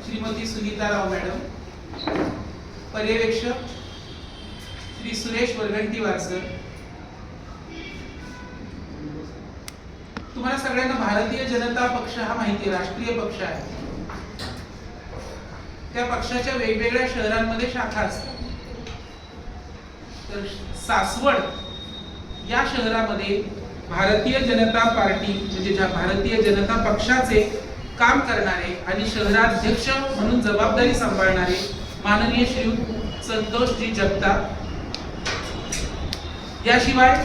श्रीमती सुनीता राव madam, पर्यवेक्षक Shri Suresh वरगंटीवार sir, तुम्हाला सगळ्यांना भारतीय जनता पक्ष हा माहिती राष्ट्रीय पक्ष आहे. त्या पक्षाच्या वेगवेगळ्या शहरांमध्ये शाखा असतात. तर सासवड या शहरामध्ये भारतीय जनता पार्टी म्हणजे भारतीय जनता पक्षाचे काम करणारे आणि शहराध्यक्ष म्हणून जबाबदारी सांभाळणारे माननीय श्री संतोषजी जगताप, याशिवाय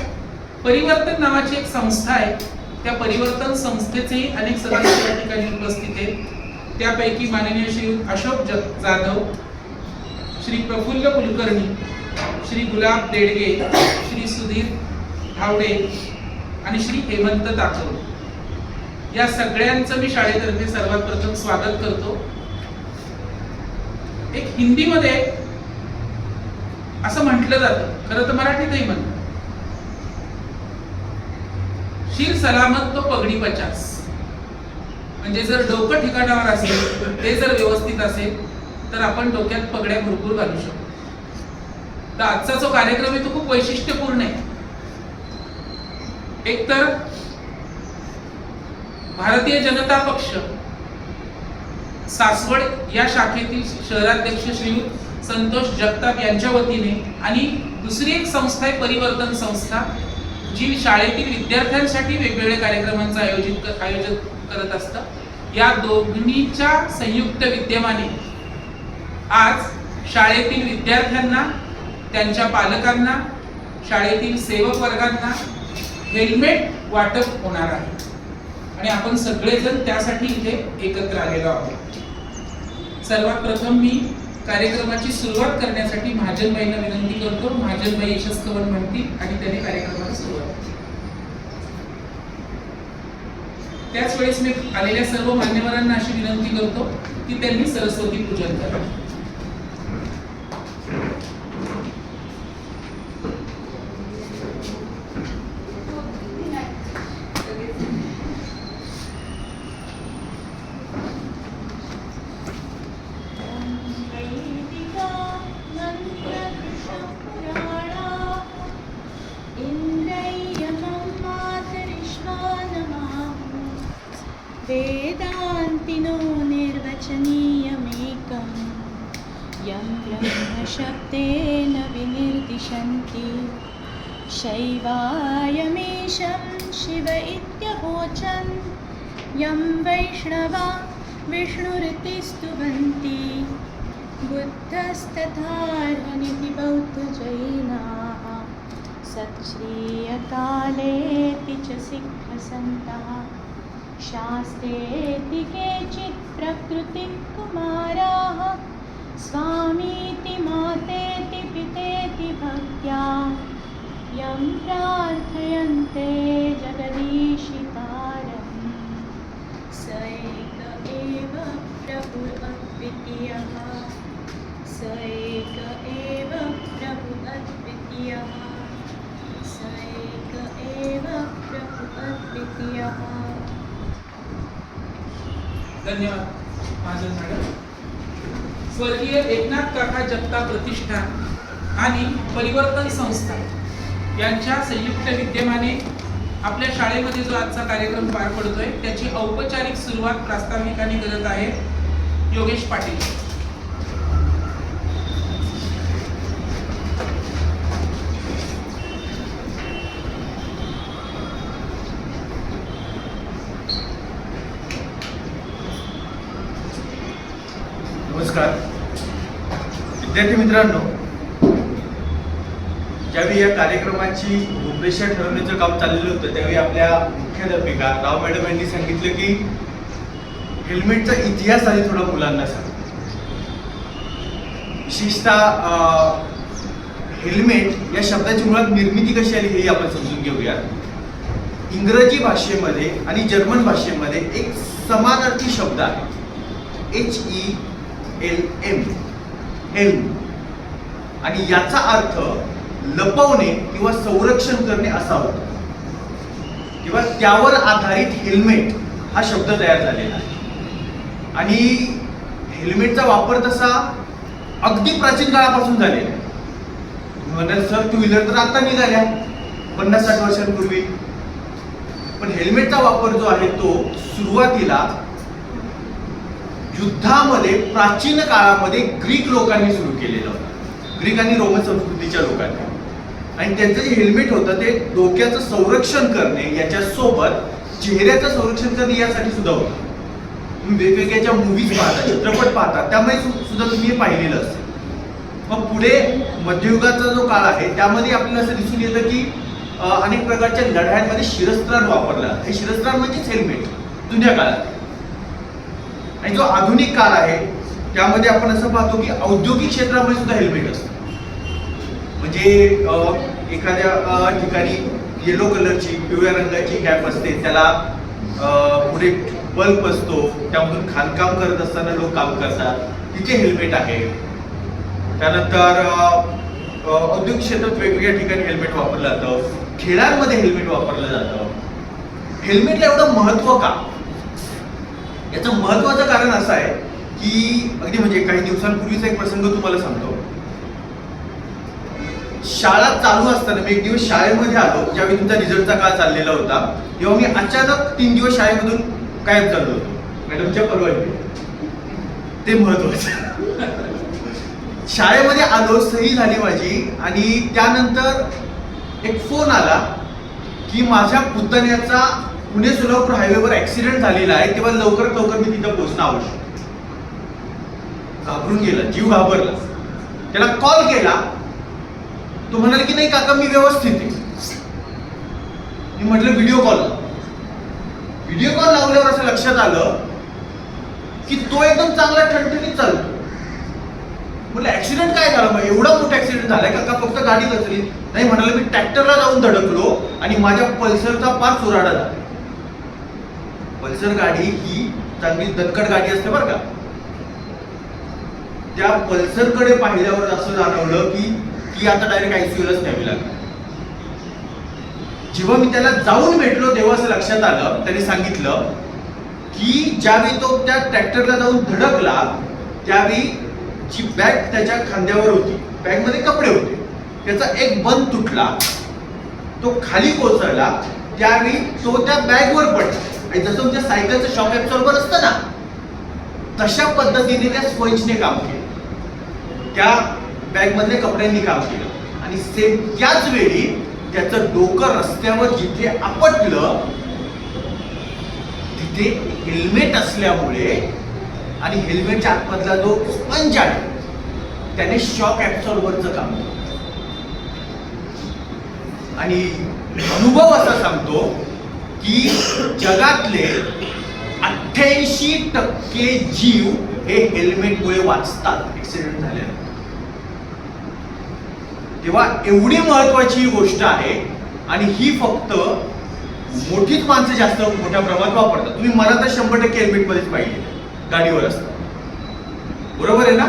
परिवर्तन नावाची एक संस्था आहे. त्या परिवर्तन संस्थेचे अनेक सदस्य या ठिकाणी उपस्थित आहेत. त्यापैकी माननीय श्री अशोक जाधव, श्री प्रफुल्ल कुलकर्णी, श्री गुलाब देडगे, श्री सुधीर धावडे आणि श्री हेमंत ताकव, या सगळ्यांचं मी शाळेतर्फे सर्वात प्रथम स्वागत करतो. एक हिंदीमध्ये असं म्हटलं जातं, खरं तर मराठीतही म्हणतात, शिर सलामत तो पगडी 50. म्हणजे जर डोकं ठिकाणावर असेल, ते जर व्यवस्थित असेल तर आपण डोक्यात पगड्या भरपूर घालू शकतो. तर आजचा जो कार्यक्रम आहे तो खूप वैशिष्ट्यपूर्ण आहे. एक तर भारतीय जनता पक्ष सासवड या शाखेतील शहराध्यक्ष श्री संतोष जगताप यांच्या वतीने आणि दुसरी एक संस्था आहे परिवर्तन संस्था, जी शाळेतील विद्यार्थ्यांसाठी वेगवेगळ्या कार्यक्रमांचं आयोजन करत असतं. या दोन्हीच्या संयुक्त विद्यमाने आज शाळेतील विद्यार्थ्यांना, त्यांच्या पालकांना, शाळेतील सेवक वर्गांना हेल्मेट वाटप होणार आहे आणि आपण सगळेजण त्यासाठी इथे एकत्र आलेलो आहोत. सर्वात प्रथम मी कार्यक्रमाची सुरुवात करण्यासाठी महाजनबाईंना विनंती करतो. महाजनबाई यशस्कवन म्हणतील आणि त्याने कार्यक्रमाला सुरुवात. त्याच वेळेस मी आलेल्या सर्व मान्यवरांना अशी विनंती करतो की त्यांनी सरस्वती पूजन करावे. वेदान्तिनो निर्वचनीयमेकं यं ब्रह्मशब्देन विनिर्दिशन्ति शैवायमेशं शिव इत्यहोचन् यं वैष्णवा विष्णुरिति स्तुवन्ति बुद्धस्तथार्हनिति बौद्धजैनाः सत्श्रीयकालेति च सिद्धसन्तः शास्त्रेति केचित् प्रकृतिकुमाराः स्वामीति मातेति पितेति भक्त्या यं प्रार्थयन्ते जगदीशितारं स एक एव प्रभुरद्वितीयः स एक एव प्रभुरद्वितीयः स एक एव प्रभुरद्वितीयः. धन्यवाद महाजन मॅडम. स्वर्गीय एकनाथ काका जगताप प्रतिष्ठान आणि परिवर्तन संस्था यांच्या संयुक्त विद्यमाने आपल्या शाळेमध्ये जो आजचा कार्यक्रम पार पडतोय त्याची औपचारिक सुरुवात प्रास्ताविकाने करत आहे योगेश पाटील. नमस्कार विद्यार्थी मित्रांनो, ज्यावेळी या कार्यक्रमाची रूपरेषा ठरवण्याचं काम चाललेलं होतं त्यावेळी आपल्या मुख्याध्यापिका राव मॅडम यांनी सांगितलं की हेल्मेटचा इतिहास आधी थोडा मुलांना सांग. विशेषतः हेल्मेट या शब्दाची मुळात निर्मिती कशी आली हे आपण समजून घेऊया. इंग्रजी भाषेमध्ये आणि जर्मन भाषेमध्ये एक समानार्थी शब्द आहे HELM, हेल्म, आणि याचा अर्थ लपवणे किंवा संरक्षण करणे असा होतो. किंवा त्यावर आधारित हेल्मेट हा शब्द तयार झालेला आहे. आणि हेल्मेटचा वापर तसा अगदी प्राचीन काळापासून झालेला आहे. तुम्ही म्हणाल सर टू व्हीलर तर आता निघाल्या 50-60 वर्षांपूर्वी, पण हेल्मेटचा वापर जो आहे तो सुरुवातीला युद्धामध्ये प्राचीन काळामध्ये ग्रीक लोकांनी सुरू केलेला होता, ग्रीक आणि रोमन संस्कृतीच्या लोकांनी. आणि त्यांचं जे हेल्मेट होतं ते डोक्याचं संरक्षण करणे याच्या सोबत चेहऱ्याचं संरक्षण करणे यासाठी सुद्धा होतं. तुम्ही वेगवेगळ्या ज्या मूवीज पाहता, चित्रपट पाहता, त्यामुळे सुद्धा तुम्ही हे पाहिलेलं असेल. मग पुढे मध्ययुगाचा जो काळ आहे त्यामध्ये आपल्याला असं दिसून येतं की अनेक प्रकारच्या लढायांमध्ये शिरस्त्राण वापरला. हे शिरस्त्राण म्हणजेच हेल्मेट जुन्या काळात. आणि जो आधुनिक काळ आहे त्यामध्ये आपण असं पाहतो की औद्योगिक क्षेत्रामध्ये सुद्धा हेल्मेट असतं. म्हणजे एखाद्या ठिकाणी येलो कलरची पिवळ्या रंगाची कॅप असते, त्याला पुढे बल्ब असतो, त्यामधून खाणकाम करत असताना लोक काम करतात, तिथे हेल्मेट आहे. त्यानंतर औद्योगिक क्षेत्रात वेगवेगळ्या ठिकाणी हेल्मेट वापरलं जातं, खेळांमध्ये हेल्मेट वापरलं जातं. हेल्मेटला एवढं महत्व का? याचं महत्वाचं कारण असं आहे की अगदी म्हणजे काही दिवसांपूर्वीचा एक प्रसंग तुम्हाला सांगतो. शाळा चालू असताना मी एक दिवस शाळेमध्ये आलो, ज्यावेळी तुमचा रिझल्टचा काळ चाललेला होता, तेव्हा मी अचानक 3 दिवस शाळेमधून गायब झालो होतो. मॅडमच्या परवानगी, ते महत्वाचं. शाळेमध्ये आलो, सही झाली माझी, आणि त्यानंतर एक फोन आला की माझ्या पुतण्याचा पुणे सोलापूर हायवेवर ऍक्सिडेंट झालेला आहे, तेव्हा लवकरात लवकर मी तिथं पोहोचणं आवश्यक. घाबरून गेला, जीव घाबरला. त्याला कॉल केला, तो म्हणाला की नाही काका मी व्यवस्थित आहे. मी म्हटलं व्हिडिओ कॉल. व्हिडिओ कॉल लावल्यावर असं लक्षात आलं की तो एकदम चांगला ठणठणीत चालतो. म्हटलं ऍक्सिडेंट काय झालं, मग एवढा मोठा ऍक्सिडेंट झालाय काका, फक्त गाडी घसरली? नाही म्हणाला, मी ट्रॅक्टरला जाऊन धडकलो आणि माझ्या पल्सरचा पार चुराडा झाला. पल्सर गाडी ही चांगली दणकट गाडी असते बरं का. त्या पल्सरकडे पाहिल्यावर असं जाणवलं की आता डायरेक्ट आयसीयूलाच न्यावी लागली. जेव्हा मी त्याला जाऊन भेटलो तेव्हा असं लक्षात आलं, त्याने सांगितलं की ज्यावेळी तो त्या ट्रॅक्टरला जाऊन धडकला त्यावेळी जी बॅग त्याच्या खांद्यावर होती, बॅगमध्ये कपडे होते, त्याचा एक बंद तुटला, तो खाली कोसळला, त्यावेळी तो त्या बॅगवर पडला. आणि जसं तुमच्या सायकलचं शॉक ॲब्सॉर्बर असतं ना, तशा पद्धतीने त्या स्पंजने काम केलं, त्या बॅगमधल्या कपड्यांनी काम केलं. आणि सेम त्याच वेळी त्याचं डोकं रस्त्यावर जिथे आपटलं तिथे हेल्मेट असल्यामुळे आणि हेल्मेटच्या आतमधला जो स्पंज आहे त्याने शॉक ॲब्सॉर्बरचं काम केलं. आणि अनुभव असा सांगतो की जगातले 88% जीव हे हेल्मेटमुळे वाचतात ऍक्सिडेंट झाल्यानंतर. तेव्हा एवढी महत्वाची ही गोष्ट आहे आणि ही फक्त मोठीच माणसं जास्त मोठ्या प्रमाणात वापरतात. तुम्ही मला तर 100% हेल्मेटमध्येच पाहिजे गाडीवर असतं, बरोबर आहे ना?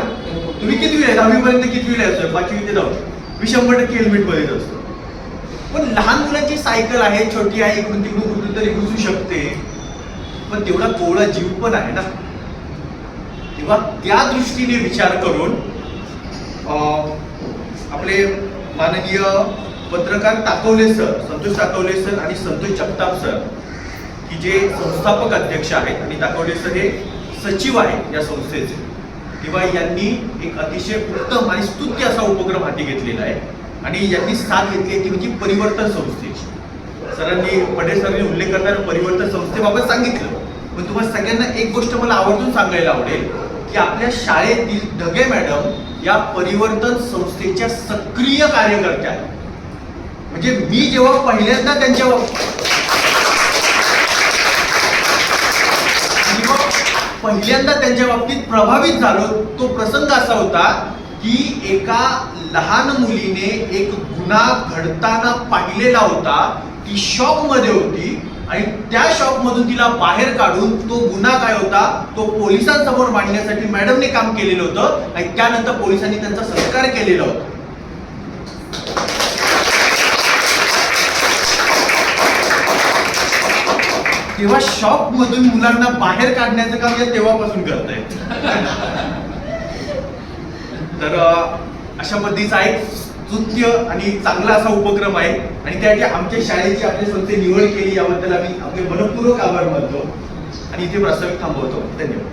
तुम्ही कितवीला आहे? 10वी पर्यंत कितवीला असतो? 5वी ते 10वी. मी 100% हेल्मेटमध्येच असतो. पण लहान मुलांची सायकल आहे, छोटी आहे, इकडून तिकडून कुठून तरी घुसू शकते, पण तेवढा कोवळा जीव पण आहे ना. तेव्हा त्या दृष्टीने विचार करून आपले माननीय पत्रकार ताकवले सर, संतोष ताकवले सर आणि संतोष जगताप सर, की जे संस्थापक अध्यक्ष आहेत आणि ताकवले सर हे सचिव आहेत या संस्थेचे, तेव्हा यांनी एक अतिशय उत्तम आणि स्तुत्य असा उपक्रम हाती घेतलेला आहे. आणि यांनी साथ घेतली ती म्हणजे परिवर्तन संस्थेची. सरांनी पटेल सरांनी उल्लेख करताना परिवर्तन संस्थेबाबत सांगितलं, पण तुम्हाला सगळ्यांना एक गोष्ट मला आवर्जून सांगायला आवडेल की आपल्या शाळेतील ढगे मॅडम या परिवर्तन संस्थेच्या सक्रिय कार्यकर्त्या आहेत. म्हणजे मी जेव्हा पहिल्यांदा त्यांच्या बाबतीत प्रभावित झालो, तो प्रसंग असा होता की एका लहान मुलीने एक गुन्हा घडताना पाहिलेला होता, ती शॉक मध्ये होती आणि त्या शॉक मधून तिला बाहेर काढून तो गुन्हा काय होता तो पोलिसांसमोर मांडण्यासाठी मॅडमने काम केलेलं होतं आणि त्यानंतर पोलिसांनी त्यांचा सत्कार केलेला होता. तेव्हा शॉप मधून मुलांना बाहेर काढण्याचं काम या तेव्हापासून करतायत. तर अशा पद्धतीचा एक स्तुत्य आणि चांगला असा उपक्रम आहे आणि त्यासाठी आमच्या शाळेची आपल्या संस्थे निवड केली याबद्दल आम्ही आपले मनपूर्वक आभार मानतो आणि इथे प्रास्ताविक थांबवतो. धन्यवाद.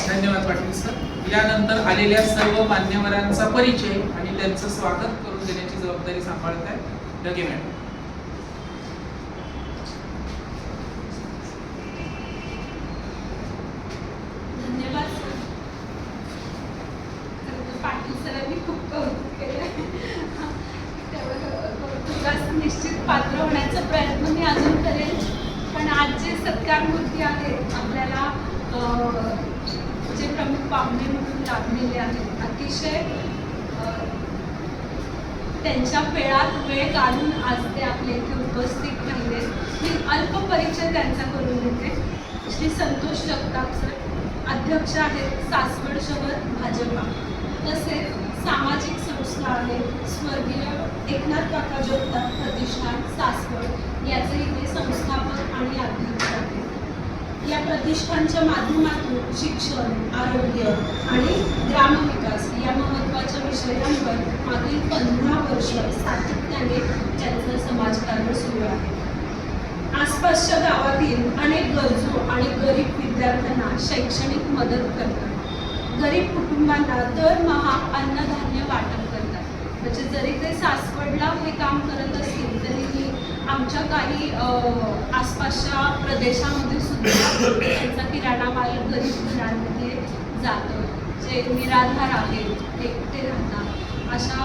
धन्यवाद पाटील सर. यानंतर आलेल्या सर्व मान्यवरांचा परिचय आणि त्यांचं स्वागत करून देण्याची जबाबदारी सांभाळत आहे ढगे मॅडम. धन्यवाद सर. पाटील सरांनी खूप कौतुक केलं. त्यावर कौतुकास निश्चित पात्र होण्याचा प्रयत्न मी अजून करेन. पण आज जे सत्कारमूर्ती आहेत आपल्याला जे प्रमुख पाहुणे म्हणून लाभलेले आहेत, अतिशय त्यांच्या वेळात वेळ काढून आज ते आपल्या इथे उपस्थित राहिले. मी अल्प परिचय त्यांचा करून देते. श्री संतोष जगताप सर अध्यक्ष आहेत सासवड शहर भाजपा. तसेच सामाजिक संस्था आहे स्वर्गीय एकनाथ काका जगताप प्रतिष्ठान सासवड, याचे इथे संस्थापक आणि अध्यक्ष आहेत. या प्रतिष्ठानच्या माध्यमातून शिक्षण, आरोग्य आणि ग्रामविकास या महत्त्वाच्या विषयांवर मागील 15 वर्ष सातत्याने त्यांचं समाजकार्य सुरू आहे. आसपासच्या गावातील अनेक गरजू आणि गरीब विद्यार्थ्यांना शैक्षणिक मदत करतात. गरीब कुटुंबांना दरमहा अन्नधान्य वाटप करतात. म्हणजे जरी ते सासवडला हे काम करत असतील तरीही आमच्या काही आसपासच्या प्रदेशामध्ये सुद्धा त्यांचा किराणा माल गरीब घरांमध्ये जातो. जे निराधार आहेत, एकटे राहतात, अशा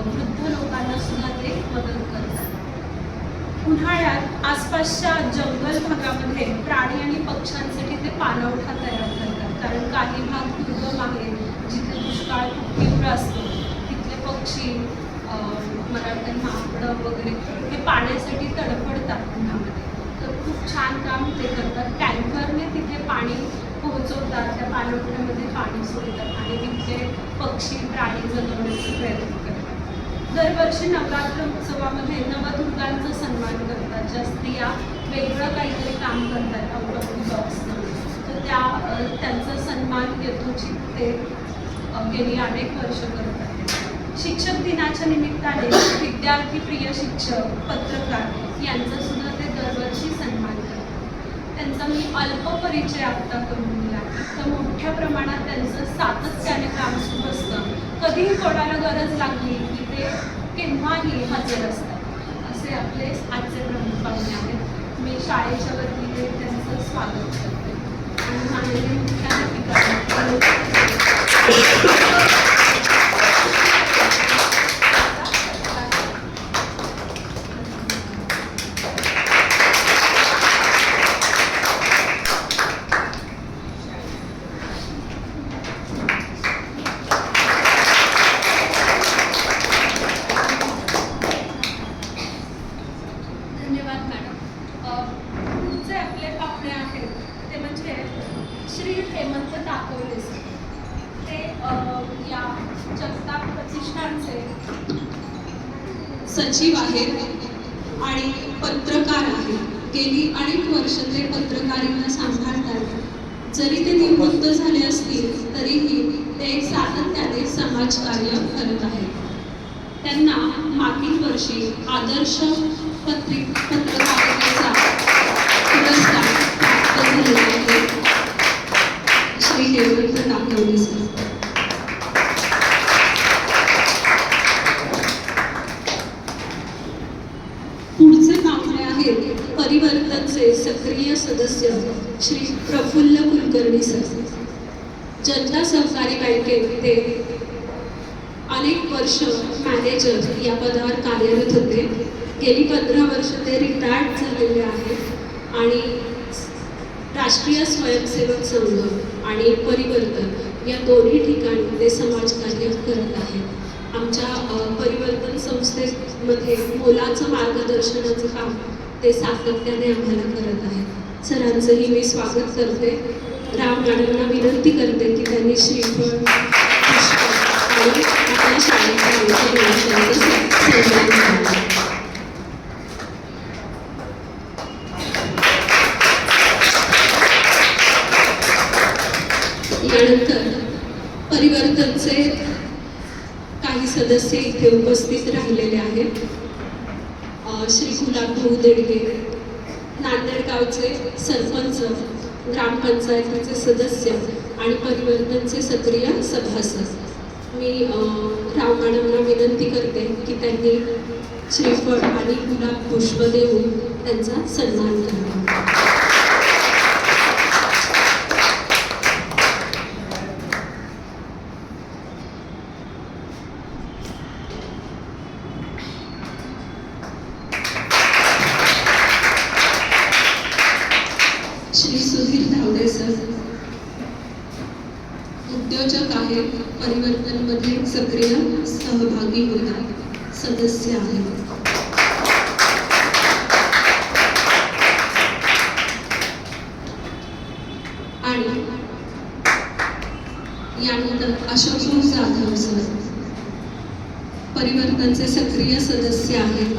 वृद्ध लोकांना सुद्धा ते मदत करतात. उन्हाळ्यात आसपासच्या जंगल भागामध्ये प्राणी आणि पक्ष्यांसाठी ते पाणवठा तयार करतात. कारण काही भाग दुर्गम आहे, जिथे दुष्काळ खूप तीव्र असतो. तिथले पक्षी, मला वाटतं माकडं वगैरे हे पाण्यासाठी तडफडतात उन्हामध्ये. तर खूप छान काम ते करतात. टँकरने तिथे पाणी पोहोचवतात, त्या पाणवठ्यामध्ये पाणी सोडतात आणि तिथले पक्षी, प्राणी जगवण्याचा प्रयत्न करतात. दरवर्षी नवरात्र उत्सवामध्ये नवदुर्गांचा सन्मान करतात. ज्या स्त्रिया वेगळं काहीतरी काम करतात आउट ऑफ द बॉक्स, तर त्यांचा सन्मान यथोचित ते गेली अनेक वर्ष करतात. शिक्षक दिनाच्या निमित्ताने विद्यार्थी प्रिय शिक्षक, पत्रकार यांचा सुद्धा ते दरवर्षी सन्मान करतात. त्यांचा मी अल्प परिचय आत्ता करून दिला. तर मोठ्या प्रमाणात त्यांचं सातत्याने काम सुरू असतं. कधीही कोणाला गरज लागली की ते केव्हाही हजर असतात. असे आपले आजचे प्रमुख पाहुणे आहेत. मी शाळेच्या वतीने त्यांचं स्वागत करते आणि माननीय मुख्याध्यापिका श्री हेमंत ताकवले सर. ते या जगताप प्रतिष्ठानचे सचिव आहेत आणि पत्रकार आहेत. गेली अनेक वर्ष ते पत्रकारिता सांभाळतात. जरी ते निवृत्त झाले असतील तरीही ते सातत्याने समाजकार्य करत आहेत. त्यांना मागील वर्षी आदर्श पत्रकारितेचा पुरस्कार प्राप्त झालेला आहे. श्री हेमंत ताकवले सर. पुढचे पाहुणे आहेत परिवर्तनचे सक्रिय सदस्य श्री प्रफुल्ल कुलकर्णी सर. जनता सहकारी बँकेत ते अनेक वर्ष मॅनेजर या पदावर कार्यरत होते. गेली 15 वर्ष ते रिटायर्ड झालेले आहेत आणि राष्ट्रीय स्वयंसेवक संघ आणि परिवर्तन या दोन्ही ठिकाणी ते समाजकार्य करत आहेत. आमच्या परिवर्तन संस्थेमध्ये मोलाचं मार्गदर्शनाचं काम ते सातत्याने आम्हाला करत आहेत. सरांचंही मी स्वागत करते. राम मॅडमना विनंती करते की त्यांनी श्रीफळ आणि आपल्या शाळेच्या सन्मान करावा. त्यानंतर परिवर्तनचे काही सदस्य इथे उपस्थित राहिलेले आहेत. श्री गुलाबभाऊ देडगे, नांदेड गावचे सरपंच, ग्रामपंचायतीचे सदस्य आणि परिवर्तनचे सक्रिय सभासद. मी राव मॅडमना विनंती करते की त्यांनी श्रीफळ आणि गुलाब पुष्प देऊन त्यांचा सन्मान करावा. श्री सुधीर धावडे सर, उद्योजक आहेत, परिवर्तनमध्ये सक्रिय सहभागी होतात, सदस्य आहेत. आणि यानंतर अशोक जाधव सर, परिवर्तनचे सक्रिय सदस्य आहेत.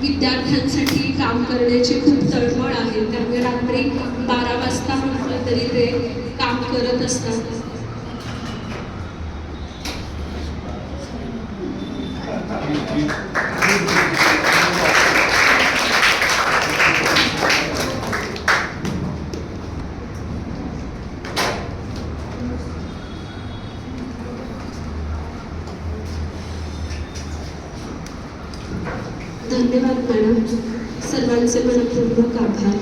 विद्यार्थ्यांसाठी काम करण्याची खूप तळमळ आहे, त्यामुळे रात्री 12 वाजता म्हटलं तरी ते काम करत असतात. धन्यवाद मॅडम, सर्वांचे मनपूर्वक आभार.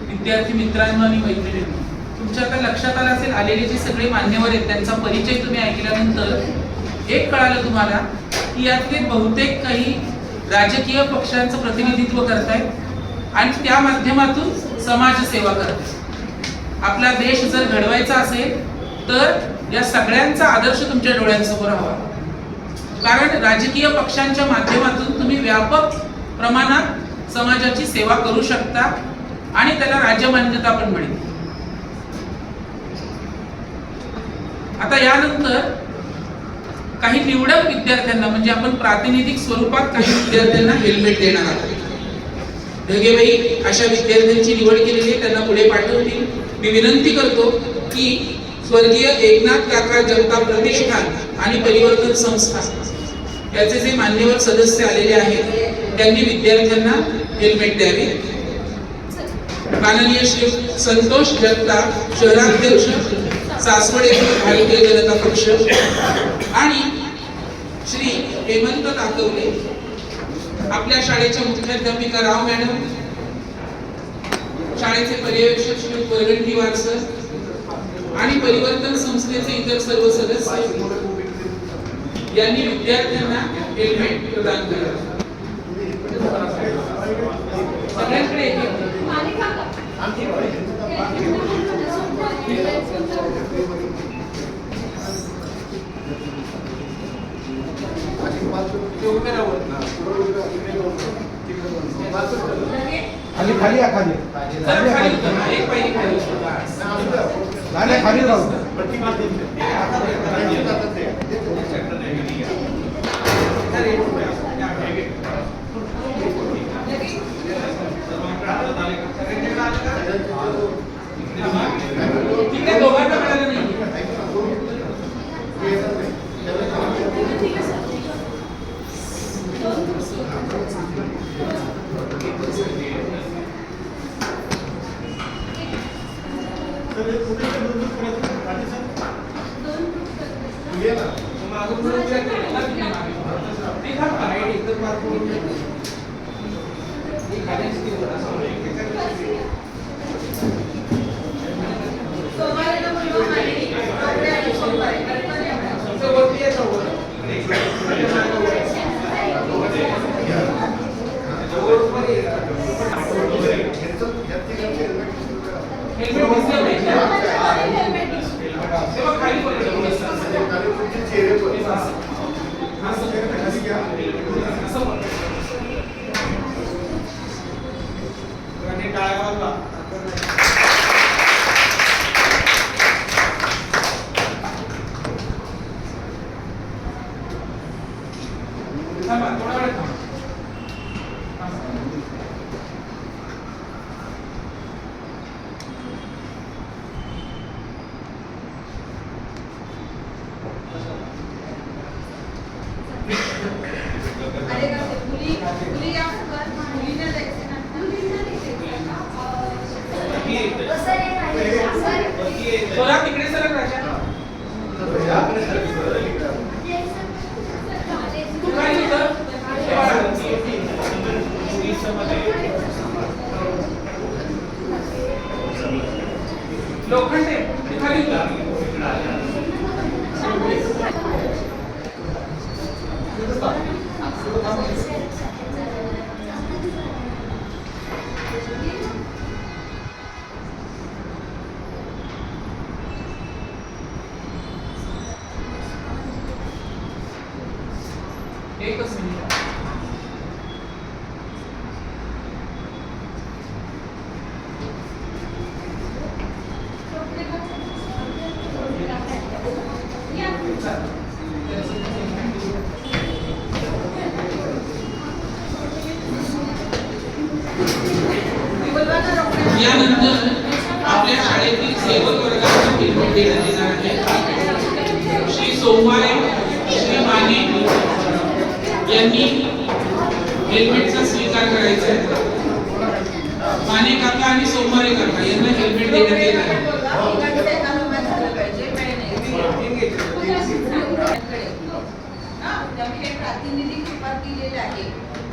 विद्यार्थी मित्रांनो आणि मैत्रिणींनो, तुमच्या आता लक्षात आलं असेल, आलेले जे सगळे मान्यवर आहेत त्यांचा परिचय तुम्ही ऐकल्यानंतर एक कळालं तुम्हाला की यातले बहुतेक काही राजकीय पक्षांचं प्रतिनिधित्व करतायत आणि त्या माध्यमातून समाजसेवा करतायत. आपला देश जर घडवायचा असेल तर या सगळ्यांचा आदर्श तुमच्या डोळ्यांसमोर हवा, कारण राजकीय पक्षांच्या माध्यमातून तुम्ही व्यापक प्रमाणात समाजाची सेवा करू शकता आणि त्याला राज्यमान्यता पण मिळेल. आता यानंतर काही निवडक विद्यार्थ्यांना, म्हणजे आपण प्रातिनिधिक स्वरूपात काही विद्यार्थ्यांना हेल्मेट देणार आहोत. ढगेबाई अशा विद्यार्थ्यांची निवड केलेली आहे, त्यांना पुढे पाठवतील. मी विनंती करतो की स्वर्गीय एकनाथ काका जगताप प्रतिष्ठान आणि परिवर्तन संस्था याचे जे मान्यवर सदस्य आलेले आहेत त्यांनी विद्यार्थ्यांना हेल्मेट द्यावे. माननीय श्री संतोष जगताप, शहराध्यक्ष सासवड येथील भारतीय जनता पक्ष, आणि श्री हेमंत ताकवले, आपल्या शाळेच्या मुख्याध्यापिका राव मॅडम, शाळेचे पर्यवेक्षक श्री वरगंटीवार सर आणि परिवर्तन संस्थेचे इतर सर्व सदस्य यांनी विद्यार्थ्यांना हेल्मेट प्रदान केले. सगळ्यांकडे एक खाली खाली या खाली एक पाहिजे खाली खाली राहू तिकडे दोघांना मिळालं नाही. एकच मिनिट. यानंतर आपल्या शाळेतील सेवक वर्गाला हेल्मेट देण्यात येणार आहे. श्री सोमवारे, श्री माने यांनी हेल्मेटचा स्वीकार करायचा आहे. माने काका आणि सोमवारे काका यांना हेल्मेट देण्यात येत आहे. हे प्रातिनिधिक रूपात दिलेले आहे.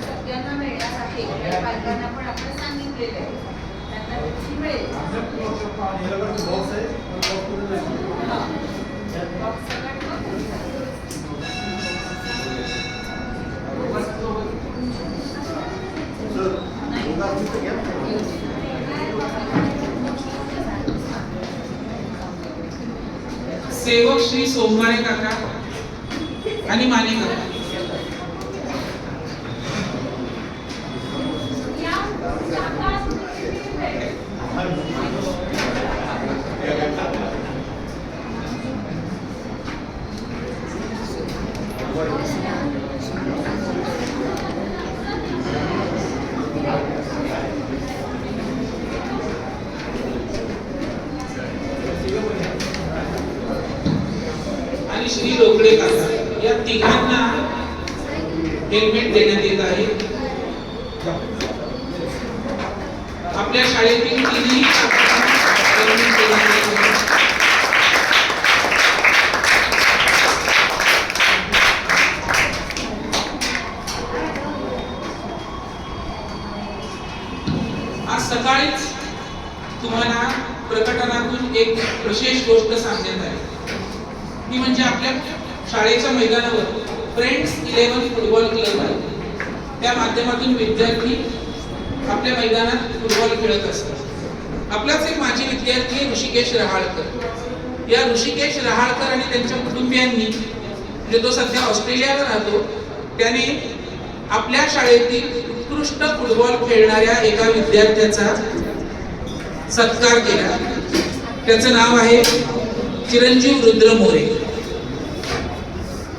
सगळ्यांना मिळणार आहे. पालकांना पण आपण सांगितलेलं आहे. त्यांना त्याची मिळेल. सेवक श्री सोमवारे काका आणि माने काका. आणि श्री रोकडे काका या तिघांना हेल्मेट देण्यात येत आहे. आपल्या शाळेतील तिन्ही हेल्मेट देण्यात येत आहे. आज सकाळीच तुम्हाला प्रकटनातून एक विशेष गोष्ट सांगण्यात आली. ती म्हणजे आपल्या शाळेच्या मैदानावर फ्रेंड्स 11 फुटबॉल क्लब आहे. त्या माध्यमातून विद्यार्थी आपल्या मैदानात फुटबॉल खेळत असतात. आपलाच एक माजी विद्यार्थी ऋषिकेश रहाळकर. या ऋषिकेश रहाळकर आणि त्यांच्या कुटुंबियांनी, म्हणजे तो सध्या ऑस्ट्रेलियाला राहतो, त्याने आपल्या शाळेतील उत्कृष्ट फुटबॉल खेळणाऱ्या एका विद्यार्थ्याचा सत्कार केला. त्याचं नाव आहे चिरंजीव रुद्र मोरे.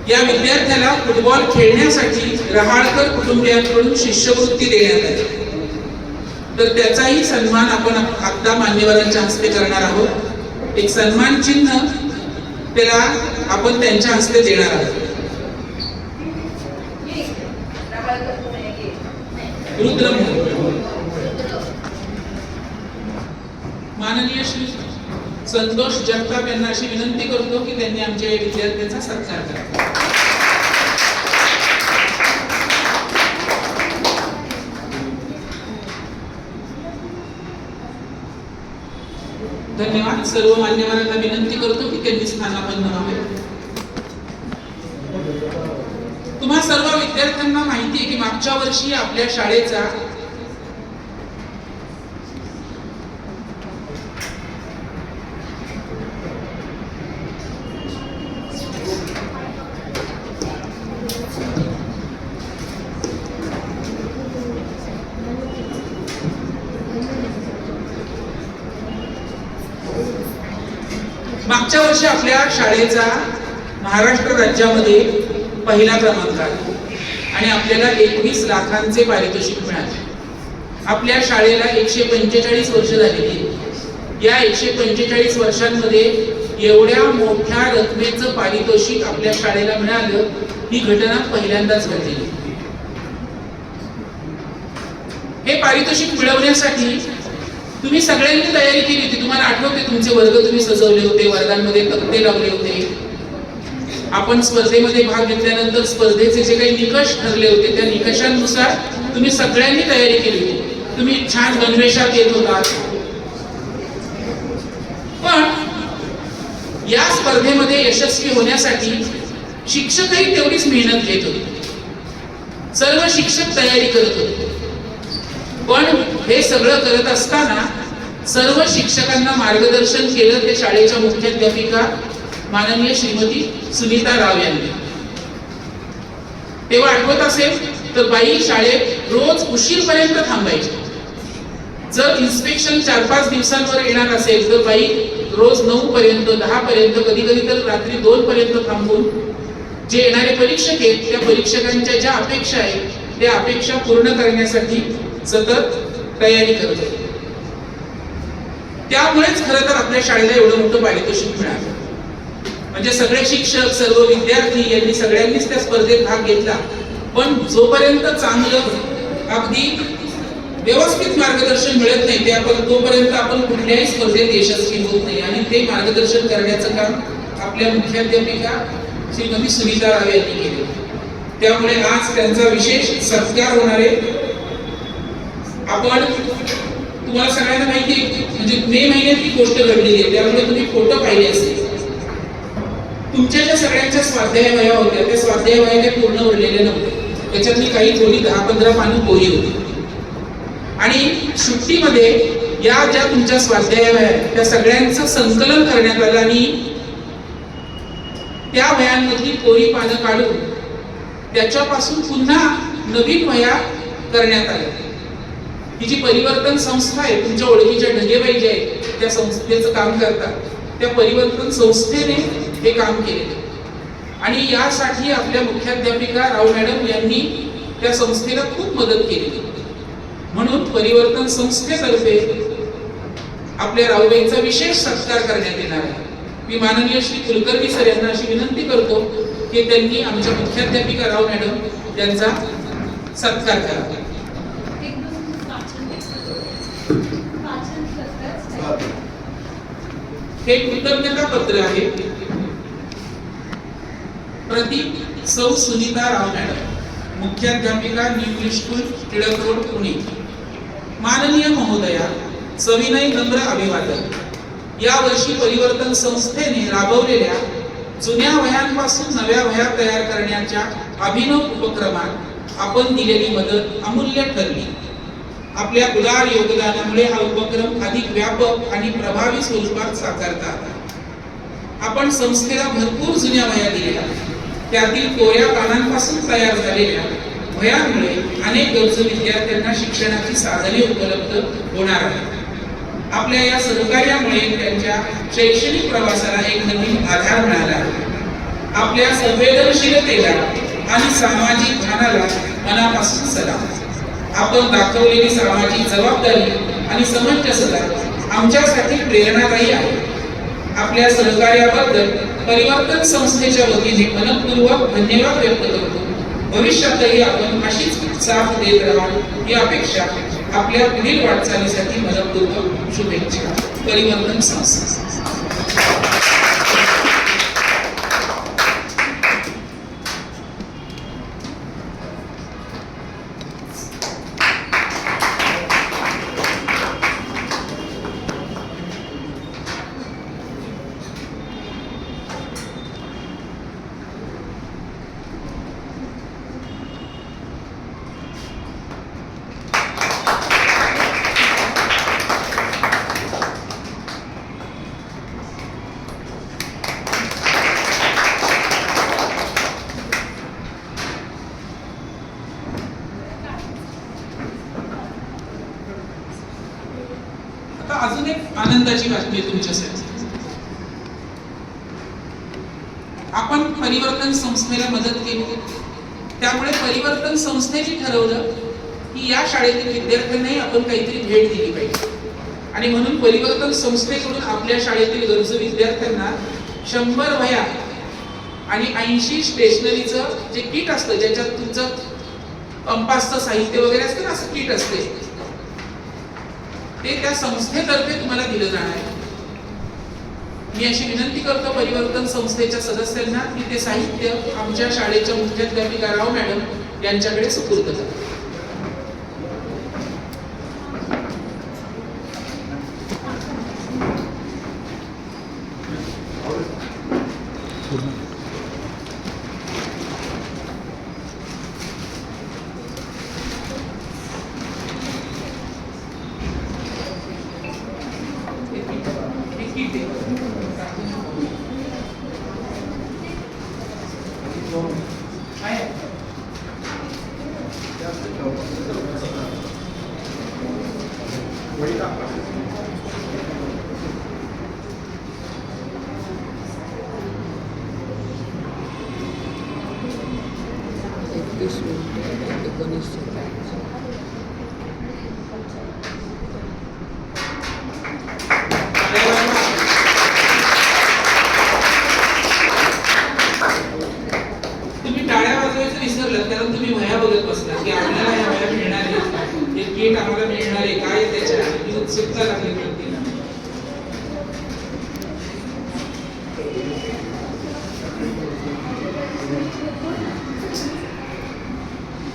या विद्यार्थ्याला फुटबॉल खेळण्यासाठी रहाळकर कुटुंबियांकडून शिष्यवृत्ती देण्यात आली. तर त्याचाही सन्मान आपण आता मान्यवरांच्या हस्ते करणार आहोत. एक सन्मान चिन्ह त्याला आपण त्यांच्या हस्ते देणार आहोत. रुद्र मोरे. माननीय श्री संतोष जगताप यांना अशी विनंती करतो की त्यांनी आमच्या विद्यार्थ्यांचा सत्कार करावा. धन्यवाद. सर्व मान्यवरांना विनंती करतो की त्यांनी स्थानापन्न व्हावे. तुम्हा सर्व विद्यार्थ्यांना माहिती आहे की मागच्या वर्षी आपल्या शाळेचा आपल्या शाळेचा महाराष्ट्र राज्यामध्ये पहिला क्रमांक आहे आणि आपल्याला 21 लाखांचे पारितोषिक मिळाले. आपल्या शाळेला 145 वर्ष झालेली. या 145 वर्षांमध्ये एवढ्या मोठ्या रकमेचं पारितोषिक आपल्या शाळेला मिळालं, ही घटना पहिल्यांदाच घडली. हे पारितोषिक मिळवण्यासाठी तुम्ही सगळ्यांनी तयारी केली होती. तुम्हाला आठवते तुमचे वर्ग तुम्ही सजवले होते, वर्गांमध्ये तक्ते लावले होते. आपण स्पर्धेमध्ये भाग घेतल्यानंतर स्पर्धेचे जे काही निकष ठरले होते त्या निकषांनुसार तुम्ही सगळ्यांनी तयारी केली होती. तुम्ही छान गणवेशात येत होता. पण या स्पर्धेमध्ये यशस्वी होण्यासाठी शिक्षकही तेवढीच मेहनत घेत होते. सर्व शिक्षक तयारी करत होते. पण हे सगळं करत असताना सर्व शिक्षकांना मार्गदर्शन केलं ते शाळेच्या मुख्याध्यापिका माननीय श्रीमती सुनीता राव यांनी. तेव्हा आठवत असेल तर बाई शाळेत रोज उशीरपर्यंत थांबायची. जर इन्स्पेक्शन 4-5 दिवसांवर येणार असेल तर बाई रोज 9 पर्यंत 10 पर्यंत कधी कधी तर रात्री 2 पर्यंत थांबून जे येणारे परीक्षक आहेत त्या परीक्षकांच्या ज्या अपेक्षा आहेत त्या अपेक्षा पूर्ण करण्यासाठी सतत तयारी करत होती. त्यामुळेच खरं तर आपल्या शाळेला एवढं मोठं पारितोषिक मिळालं. म्हणजे सगळे शिक्षक सर्व विद्यार्थी यांनी सगळ्यांनीच त्या स्पर्धेत भाग घेतला. पण जोपर्यंत चांगलं अगदी व्यवस्थित मार्गदर्शन मिळत नाही तोपर्यंत आपण कुठल्याही स्पर्धेत यशस्वी होत नाही. आणि ते मार्गदर्शन करण्याचं काम आपल्या मुख्याध्यापिका श्रीमती सुनीता राव यांनी केले. त्यामुळे आज त्यांचा विशेष सत्कार होणार आहे. आपण तुम्हाला सगळ्यांना माहिती आहे म्हणजे मे महिन्यात ही गोष्ट घडलेली आहे त्यामुळे तुम्ही फोटो पाहिले असतील. तुमच्या ज्या सगळ्यांच्या स्वाध्याय वह्या होत्या त्या स्वाध्याय वह्या काही पूर्ण उरलेल्या नव्हत्या. त्याच्यातली काही थोडी 10-15 पानं कोरी होती. आणि सुट्टीमध्ये या ज्या तुमच्या स्वाध्याय वह्या आहेत त्या सगळ्यांचं संकलन करण्यात आलं आणि त्या वह्यांमधली कोरी पानं काढून त्याच्यापासून पुन्हा नवीन वह्या करण्यात आल्या. ही जी परिवर्तन संस्था आहे तुमच्या ओळखीच्या ढगेबाई ज्या आहेत त्या संस्थेचं काम करतात. त्या परिवर्तन संस्थेने हे काम केले आणि यासाठी आपल्या मुख्याध्यापिका राव मॅडम यांनी त्या संस्थेला खूप मदत केली. म्हणून परिवर्तन संस्थेतर्फे आपल्या रावबाईंचा विशेष सत्कार करण्यात येणार आहे. मी माननीय श्री कुलकर्णी सर यांना अशी विनंती करतो की त्यांनी आमच्या मुख्याध्यापिका राव मॅडम यांचा सत्कार करावा. हे कृतज्ञता पत्र आहे. प्रति सौ सुनीता राव मॅडम, मुख्याध्यापिका new school Tilak road Pune. माननीय महोदया, सविनय नम्र अभिवादन. या वर्षी परिवर्तन संस्थेने राबवलेल्या जुन्या वह्यांपासून नव्या वह्या तयार करण्याच्या अभिनव उपक्रमात आपण दिलेली मदत अमूल्य ठरली. आपल्या उदार योगदानामुळे हा उपक्रम अधिक व्यापक आणि प्रभावी स्वरूपात साकारता आला. आपण संस्थेला भरपूर जुन्या वह्या दिल्या. त्यातील कोऱ्या पानांपासून तयार झालेल्या वह्यांमुळे अनेक गरजू विद्यार्थ्यांना शिक्षणाची साधने उपलब्ध होणार आहेत. आपल्या या सहकार्यामुळे त्यांच्या शैक्षणिक प्रवासाला एक नवीन आधार मिळाला आहे. आपल्या संवेदनशीलतेला आणि सामाजिक भानाला मनापासून सलाम. आपण दाखवलेली सामाजिक जबाबदारी आणि समंजसता आमच्यासाठी प्रेरणादायी आहे. आपल्या सहकार्याबद्दल परिवर्तन संस्थेच्या वतीने मनपूर्वक धन्यवाद व्यक्त करतो. भविष्यातही आपण अशीच साथ देत राहा ही अपेक्षा. आपल्या पुढील वाटचालीसाठी मनपूर्वक शुभेच्छा. परिवर्तन संस्था. अजून एक आनंदाची बातमी तुमच्यासाठी. आपण परिवर्तन संस्थेला मदत केली त्यामुळे परिवर्तन संस्थेने ठरवलं की या शाळेतील विद्यार्थ्यांनाही आपण काहीतरी भेट दिली पाहिजे. आणि म्हणून परिवर्तन संस्थेकडून आपल्या शाळेतील गरजू विद्यार्थ्यांना 100 वह्या आणि 80 स्टेशनरीचं जे किट असतं ज्याच्यात तुमचं कंपासचं साहित्य वगैरे असतं ना असं किट असते ते त्या संस्थेतर्फे तुम्हाला दिलं जाणार आहे. मी अशी विनंती करतो परिवर्तन संस्थेच्या सदस्यांना की ते साहित्य आमच्या शाळेच्या मुख्याध्यापिका राव मॅडम यांच्याकडे सुपूर्द करा. तुम्ही टाळ्या वाजवायचं विसरलात, कारण तुम्ही वह्या बघत बसला की आपल्याला ह्या वह्या मिळणार आहेत, हे किट आम्हाला मिळणार आहे, काय आहे त्याच्या ही उत्सुकता लागली प्रत्येकाला.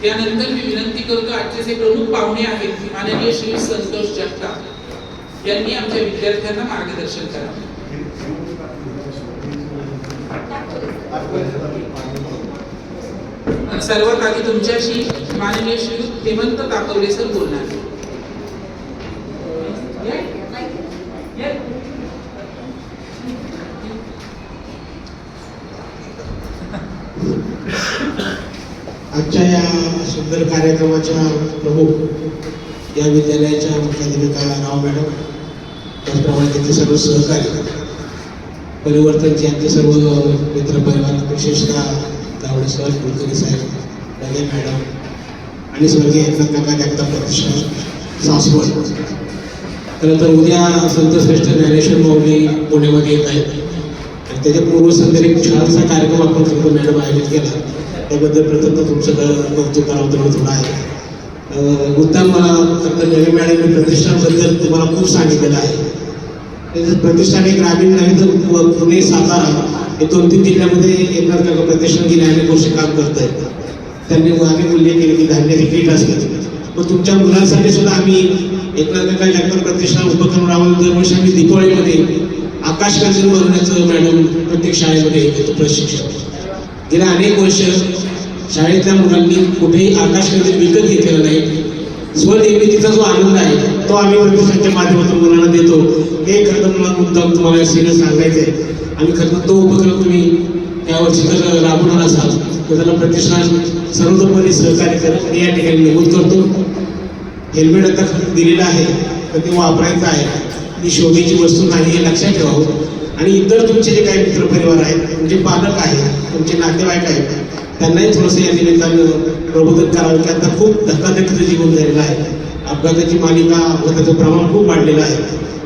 त्यानंतर मी विनंती करतो, आजचे जे प्रमुख पाहुणे आहेत माननीय श्री संतोष जगताप यांनी आमच्या विद्यार्थ्यांना मार्गदर्शन करावे. सर्वात आधी तुमच्याशी माननीय श्री हेमंत ताकवले सर बोलणार. आजच्या या सुंदर कार्यक्रमाच्या प्रमुख या विद्यालयाच्या मुख्याध्यापिका राव मॅडम, त्याचप्रमाणे त्यांचे सर्व सहकारी, परिवर्तनचे आमचे सर्व मित्रपरिवार, विशेषतः दावडे सर, कुलकर्णी साहेब, लगे मॅडम आणि स्वर्गीय एकनाथ काका जगताप प्रतिष्ठान सासवड. खरं तर उद्या संतश्रेष्ठ ज्ञानेश्वर माऊली पुण्यामध्ये येत आहेत आणि त्याच्या पूर्वसंध्येला एक छानसा कार्यक्रम आपण सर्व मॅडम आयोजित केला, त्याबद्दल प्रथम तुमचं कौतुक करावं तेवढं थोडं आहे. उत्तम नवी मॅडम प्रतिष्ठानबद्दल तुम्हाला खूप सांगितलेलं आहे. त्याचं प्रतिष्ठान हे ग्रामीण नाही तर पुणे, सातारा हे 2-3 जिल्ह्यामध्ये एकनाथ काका प्रतिष्ठान गेले अनेक वर्ष काम करत आहेत. त्यांनी आम्ही उल्लेख केले की धान्याची किट असते, मग तुमच्या मुलांसाठी सुद्धा आम्ही एकनाथ काका जगताप प्रतिष्ठान उपक्रम राबवून दरवर्षी आम्ही दिवाळीमध्ये आकाशकंदील बनवण्याचं मॅडम प्रत्येक शाळेमध्ये येतो प्रशिक्षण. गेल्या अनेक वर्ष शाळेतल्या मुलांनी कुठेही आकाशकंदील विकत घेतलेला नाही. स्वनिर्मितीचा जो आनंद आहे तो आम्ही प्रतिष्ठानच्या माध्यमातून मुलांना देतो. हे खरं तर मला मुद्दाम तुम्हाला सिरियस सांगायचं आहे. आणि खरं तर तो उपक्रम तुम्ही यावर्षी जर राबवणार असाल तर त्याला प्रतिष्ठान सर्वतोपरी सहकार्य करा हे या ठिकाणी नमूद करतो. हेल्मेट आता दिलेलं आहे तर ते वापरायचं आहे, ही शोभेची वस्तू नाही हे लक्षात ठेवावं. आणि इतर तुमचे जे काही मित्रपरिवार आहेत, तुमचे पालक आहेत, तुमचे नातेवाईक आहेत, त्यांनाही थोडंसं या निमित्तानं प्रबोधन करावं की आता खूप धक्काधक्कीचं जीवन झालेलं आहे. अपघाताची मालिका, अपघाताचं प्रमाण खूप वाढलेलं आहे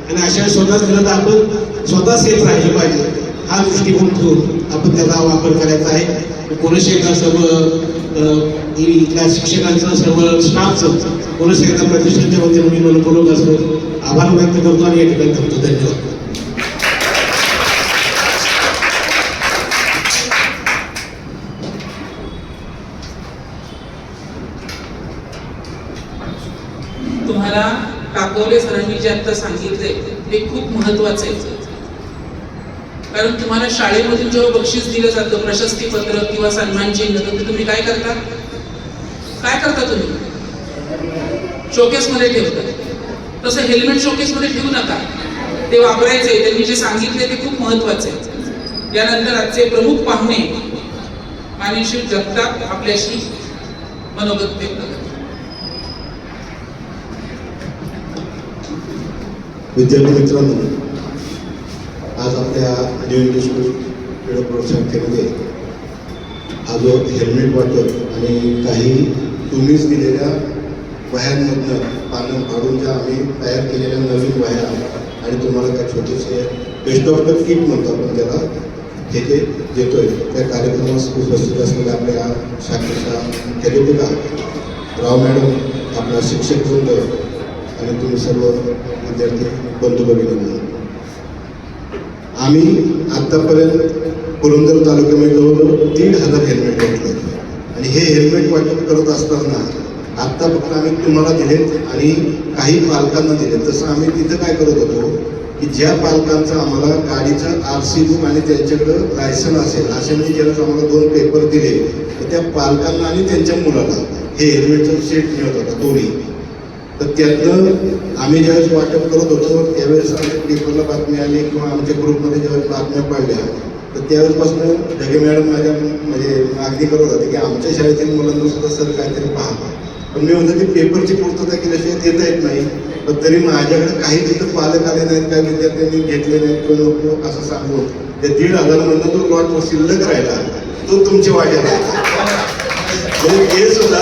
आणि अशा स्वतःच दिलं तर आपण स्वतः सेफ राहिले पाहिजे हा दृष्टिकोन ठेवून आपण त्याचा वापर करायचा आहे. कोणाशी एकदा सर्व इथल्या शिक्षकांचं, सर्व स्टाफचं कोणाशी एकदा प्रतिष्ठानच्या वतीनं मी मनपूर्वक असं आभार व्यक्त करतो आणि या ठिकाणी करतो. धन्यवाद. तुम्हाला ताकवले सरांनी जे आता सांगितले ते खूप महत्वाचे आहे. कारण तुम्हाला शाळेमधून जेव्हा बक्षीस दिलं जातं, प्रशस्तीपत्र किंवा सन्मान चिन्ह, तर तुम्ही काय करता? तुम्ही शोकेस मध्ये ठेवता. तसं हेल्मेट शोकेस मध्ये ठेवू नका, ते वापरायचे. त्यांनी जे सांगितले ते खूप महत्वाचे आहे. यानंतर आजचे प्रमुख पाहुणे माननीय श्री जगताप आपल्याशी मनोगत व्यक्त करतात. विद्यार्थी मित्रांनो, आज आपल्या न्यू इंग्लिश स्कूल प्रोत्साहन केंद्रामध्ये हा जो हेल्मेट वाटप आणि काही तुम्हीच दिलेल्या वह्यांमधनं पानं फाडून ज्या आम्ही तयार केलेल्या नवीन वह्या आणि तुम्हाला काय छोटेसे बेस्ट ऑफ द किट म्हणतो आपण त्याला, हे जे देतोय त्या कार्यक्रमास उपस्थित असलेल्या आपल्या शाखेच्या मुख्याध्यापिका राव मॅडम, आपला शिक्षक वृंद आणि तुम्ही सर्व विद्यार्थी बंधू भगिनी, आम्ही आत्तापर्यंत पुरंदर तालुक्यामध्ये जवळजवळ 1,500 हेल्मेट वाटले आणि हे हेल्मेट वाटप करत असताना आत्ता फक्त आम्ही तुम्हाला दिलेत आणि काही पालकांना दिलेत. तसं आम्ही तिथं काय करत होतो की ज्या पालकांचं आम्हाला गाडीचं RC बुक आणि त्यांच्याकडं लायसन असेल असे म्हणजे ज्यावेळेस आम्हाला 2 पेपर दिले तर त्या पालकांना आणि त्यांच्या मुलाला हे हेल्मेटचं सेट मिळत होता दोन्ही. तर त्यातनं आम्ही ज्यावेळेस वाटप करत होतो त्यावेळेस आमच्या पेपरला बातमी आली किंवा आमच्या ग्रुपमध्ये ज्यावेळेस बातम्या पडल्या तर त्यावेळेसपासून ढगे मॅडम माझ्या म्हणजे मागणी करत होते की आमच्या शाळेतील मुलांना सुद्धा सर काहीतरी पाहा. पण मी म्हणतो की पेपरची पूर्तता केल्याशिवाय देता येत नाही. पण तरी माझ्याकडे काही तिथं पालक आले नाहीत, काही विद्यार्थ्यांनी घेतले नाहीत किंवा नको असं सांगून त्या 1,500 मधनं तो लॉट शिल्लक राहिला तो तुमच्या वाट्याला. म्हणजे ते सुद्धा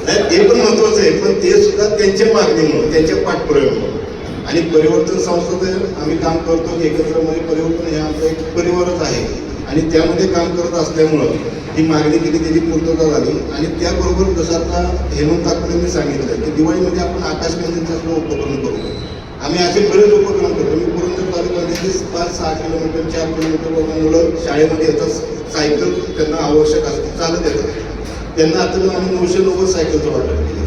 नाही, ते पण महत्वाचं आहे, पण ते सुद्धा त्यांच्या मागणीमुळे, त्यांच्या पाठपुराव्यामुळे. आणि परिवर्तन संस्थेत आम्ही काम करतो एकत्र, म्हणजे परिवर्तन हे आमचं एक परिवारच आहे आणि त्यामध्ये काम करत असल्यामुळं ही मागणी केली, त्याची पूर्तता झाली. आणि त्याबरोबर जसं आता हेमंत ठाकरेंनी सांगितलं की दिवाळीमध्ये आपण आकाशकंदीलचं सुद्धा उपक्रम करू. आम्ही असे बरेच उपक्रम करतो. मी पुरंदर तालुक्यामध्ये 5-6 किलोमीटर 4 किलोमीटर मुलं शाळेमध्ये येतात, सायकल त्यांना आवश्यक असते, चालत येतात. त्यांना आता आम्ही 990 सायकलचं वाटप केलं.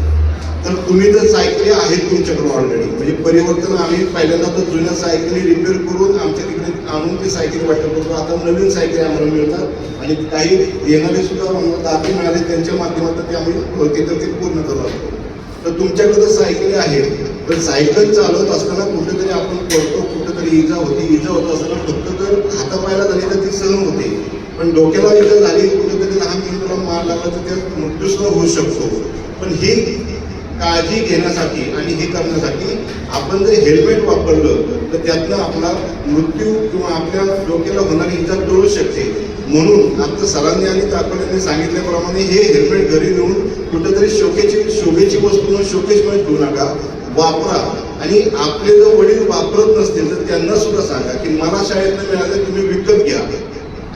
तर तुम्ही जर सायकली आहेत तुमच्याकडे ऑलरेडी, म्हणजे परिवर्तन आम्ही पहिल्यांदा तर जुन्या सायकली रिपेअर करून आमच्या तिकडे आणून ती सायकली वाटप करतो. आता नवीन सायकली आम्हाला मिळतात आणि काही येणारे सुद्धा आम्हाला दाखले मिळाले, त्यांच्या माध्यमातून ते आम्ही तिथं ते पूर्ण करत असतो. तर तुमच्याकडे जर सायकली आहेत, तर सायकल चालवत असताना कुठेतरी आपण पडतो, कुठेतरी इजा होत असताना फक्त जर हातापायला झाली तर ती सहन होते, पण डोक्याला इजा झाली, कुठेतरी लहान मुलाला मार लागला तर त्यात मृत्यू सुद्धा होऊ शकतो. पण ही काळजी घेण्यासाठी आणि हे करण्यासाठी आपण जर हेल्मेट वापरलं तर त्यातनं आपला मृत्यू किंवा आपल्या डोक्याला होणारी इजा टळू शकते. म्हणून आता सरांनी आणि ताकड्यांनी सांगितल्याप्रमाणे हे हेल्मेट घरी नेऊन कुठेतरी शोभेची वस्तू म्हणून शोकेशमध्ये ठेवू नका, वापरा. आणि आपले जर वडील वापरत नसतील तर त्यांना सुद्धा सांगा की मला शाळेतनं मिळालं, तुम्ही विकत घ्या.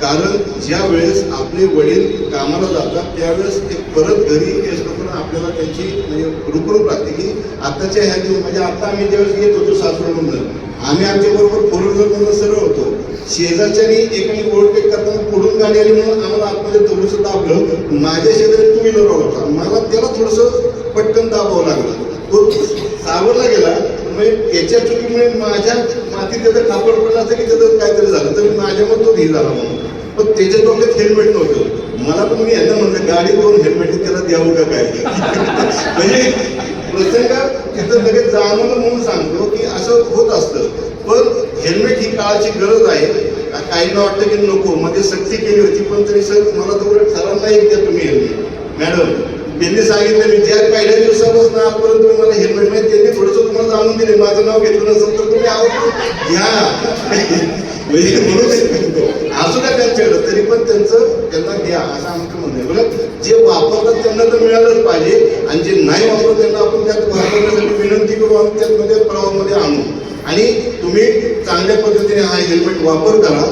कारण ज्या वेळेस आपले वडील कामाला जातात त्यावेळेस ते परत घरी येतोपर्यंत आपल्याला त्यांची म्हणजे रुकरूक लागते की आताच्या ह्या म्हणजे आता आम्ही ज्यावेळेस येत होतो सासवडमधून, आम्ही आमच्याबरोबर 4 व्हीलरमधून सरळ होतो. शेजारच्यानी एकाने ओव्हरटेक करताना पुढून गाडी आली म्हणून आम्हाला आतमध्ये थोडंसं दाबलं. माझ्या शेजारी 2 व्हीलर होता, मला त्याला थोडंसं पटकन दाबावं लागलं. तो सावरला गेला, म्हणजे त्याच्या चुकीमुळे माझ्या मातीत त्याचं कापड पडलं असं की त्याचं काहीतरी झालं तर माझ्यामध्ये तो हे झाला म्हणून. पण त्याच्या डोक्यात हेल्मेट नव्हतं. मला पण मी यांना म्हणलं गाडी 2 हेल्मेट त्याला द्यावं का काय म्हणजे प्रसंग तिथं लगेच जाणवलं म्हणून सांगतो की असं होत असतं. पण हेल्मेट ही काळाची गरज आहे. काहींना वाटतं की नको, मध्ये सक्ती केली होती, पण तरी सर मला तर सरांना एक द्या तुम्ही हेल्मेट. मॅडम त्यांनी सांगितलं मी ज्या पहिल्या दिवसापासून आजपर्यंत तुम्ही मला हेल्मेट नाही, त्यांनी थोडंसं तुम्हाला जाणून दिले, माझं नाव घेतलं नसेल तर तुम्ही आवडतो घ्या म्हणजे म्हणून असू द्या त्यांच्याकडं, तरी पण त्यांना घ्या असं आमचं म्हणणं आहे. बरं, जे वापरतात त्यांना तर मिळालंच पाहिजे आणि जे नाही वापरत त्यांना आपण त्यात वापरण्यासाठी विनंती करू आणि त्यामध्ये प्रवाहामध्ये आणू. आणि तुम्ही चांगल्या पद्धतीने हा हेल्मेट वापर करा.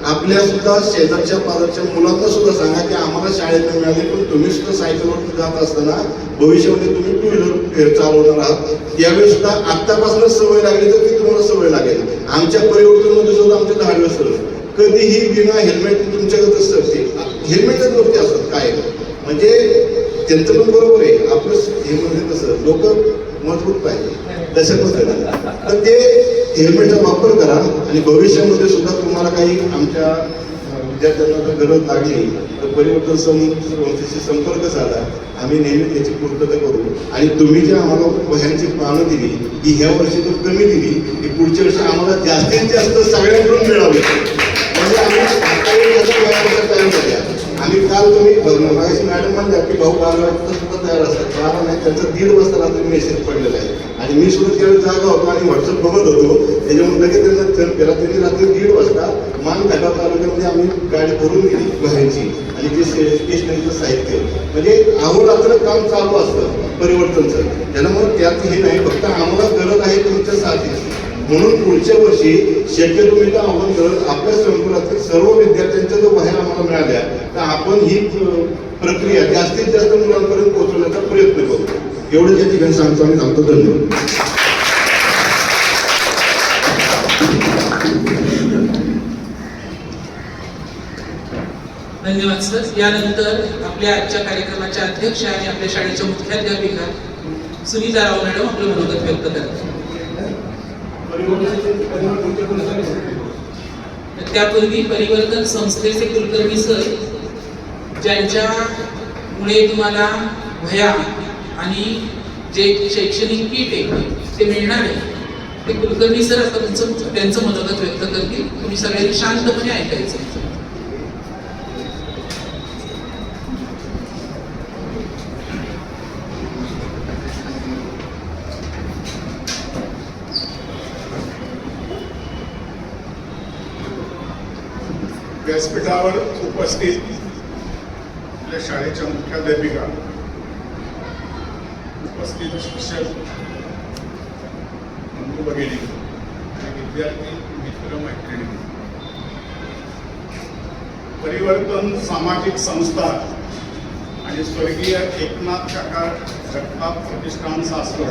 आपल्या सुद्धा शेजारच्या पाजारच्या मुलांना सुद्धा सांगा की आम्हाला शाळेत मिळाले, पण तुम्ही सुद्धा सायकलवर जात असताना भविष्यामध्ये तुम्ही 2 व्हीलर चालवणार आहात, त्यावेळी सुद्धा आत्तापासूनच सवय लागली तर ती तुम्हाला सवय लागेल. आमच्या परिवर्तनामध्ये सुद्धा आमच्या 10व्या सर कधीही बिना हेल्मेट तुमच्याकडे असते, हेल्मेटच गोष्टी असतात काय, म्हणजे त्यांचं पण बरोबर आहे. आपलं हे म्हणजे कसं लोक मजबूत पाहिजे तशा पद्धतीने तर ते हेल्मेटचा वापर करा. आणि भविष्यामध्ये सुद्धा तुम्हाला काही आमच्या विद्यार्थ्यांना जर गरज लागली तर परिवर्तन संस्थेशी संपर्क साधा, आम्ही नेहमी त्याची पूर्तता करू. आणि तुम्ही जे आम्हाला वह्यांची पानं दिली की ह्या वर्षी तर कमी दिली, की पुढच्या वर्षी आम्हाला जास्तीत जास्त सगळ्यांकडून मिळावे, म्हणजे आम्ही तयार झाल्या. आम्ही काल तुम्ही मगाशी मॅडम म्हणल्या की भाऊ 12 वाजता सुद्धा तयार असतात, 12 नाही त्यांचा 1:30 वाजता रात्री मेसेज पडलेला आहे. आणि मी सुद्धा त्यावेळेस जागा होतो आणि व्हॉट्सअप बघत होतो, त्याच्यामुळे लगेच त्यांना फोन केला. त्यांनी रात्री 1:30 वाजता मानघाटा तालुक्यामध्ये आम्ही गाडी भरून गेली बाहेरची आणि जे स्टेशनरीचं साहित्य, म्हणजे अहोरात्र काम चालू असतं परिवर्तनचं. त्याच्यामुळे त्यात हे नाही, फक्त आम्हाला गरज आहे तुमच्या साथीची. म्हणून पुढच्या वर्षी शक्यतो मी तर आव्हान करत आपल्या संकुलातील सर्व विद्यार्थ्यांच्या जर वह्या आम्हाला मिळाल्या तर आपण ही प्रक्रिया जास्तीत जास्त मुलांपर्यंत पोहोचवण्याचा प्रयत्न करू. एवढं या ठिकाणी सांगतो आणि सांगतो. धन्यवाद. धन्यवाद सर. यानंतर आपल्या आजच्या कार्यक्रमाच्या अध्यक्ष आणि आपल्या शाळेच्या मुख्याध्यापिका सुनीता राव मॅडम आपलं मनोगत व्यक्त करतात. त्यापूर्वी परिवर्तन संस्थेचे कुलकर्णी सर, ज्यांच्यामुळे तुम्हाला वह्या आणि जे शैक्षणिक किट आहे ते मिळणार आहे, ते कुलकर्णी सर आता त्यांचं मनोगत व्यक्त करतील. तुम्ही सगळ्यांनी शांतपणे ऐकायचं. व्यासपीठावर उपस्थित आपल्या शाळेच्या मुख्याध्यापिका, उपस्थित शिक्षक बंधू भगिनी आणि विद्यार्थी मित्र मैत्रिणी, परिवर्तन सामाजिक संस्था आणि स्वर्गीय एकनाथ काका जगताप प्रतिष्ठान सासवड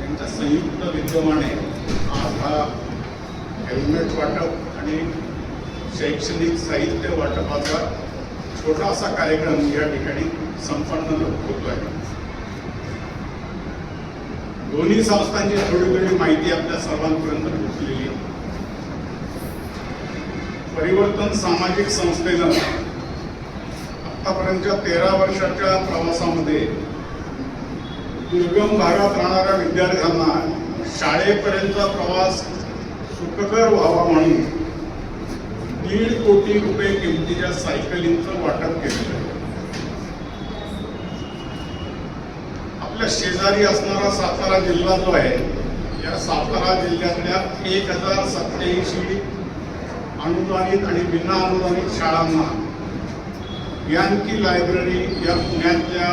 यांच्या संयुक्त विद्यमाने आज हा हेल्मेट वाटप आणि शैक्षणिक साहित्य वाटपाचा छोटासा कार्यक्रम या ठिकाणी संपन्न होतो आहे. दोन्ही संस्थांची थोडी माहिती आपल्या सर्वांपर्यंत पोहोचलेली आहे. परिवर्तन सामाजिक संस्थेनं आतापर्यंतच्या 13 वर्षाच्या प्रवासामध्ये दुर्गम भागात राहणाऱ्या विद्यार्थ्यांना शाळेपर्यंतचा प्रवास सुखकर व्हावा म्हणून 1.5 कोटी रुपये किमतीच्या सायकलींचं वाटप केलेलं आहे. आपल्या शेजारी असणारा सातारा जिल्हा जो आहे, या सातारा जिल्ह्यातल्या 1087 अनुदानित आणि बिना अनुदानित शाळांना ज्ञानकी लायब्ररी या पुण्यातल्या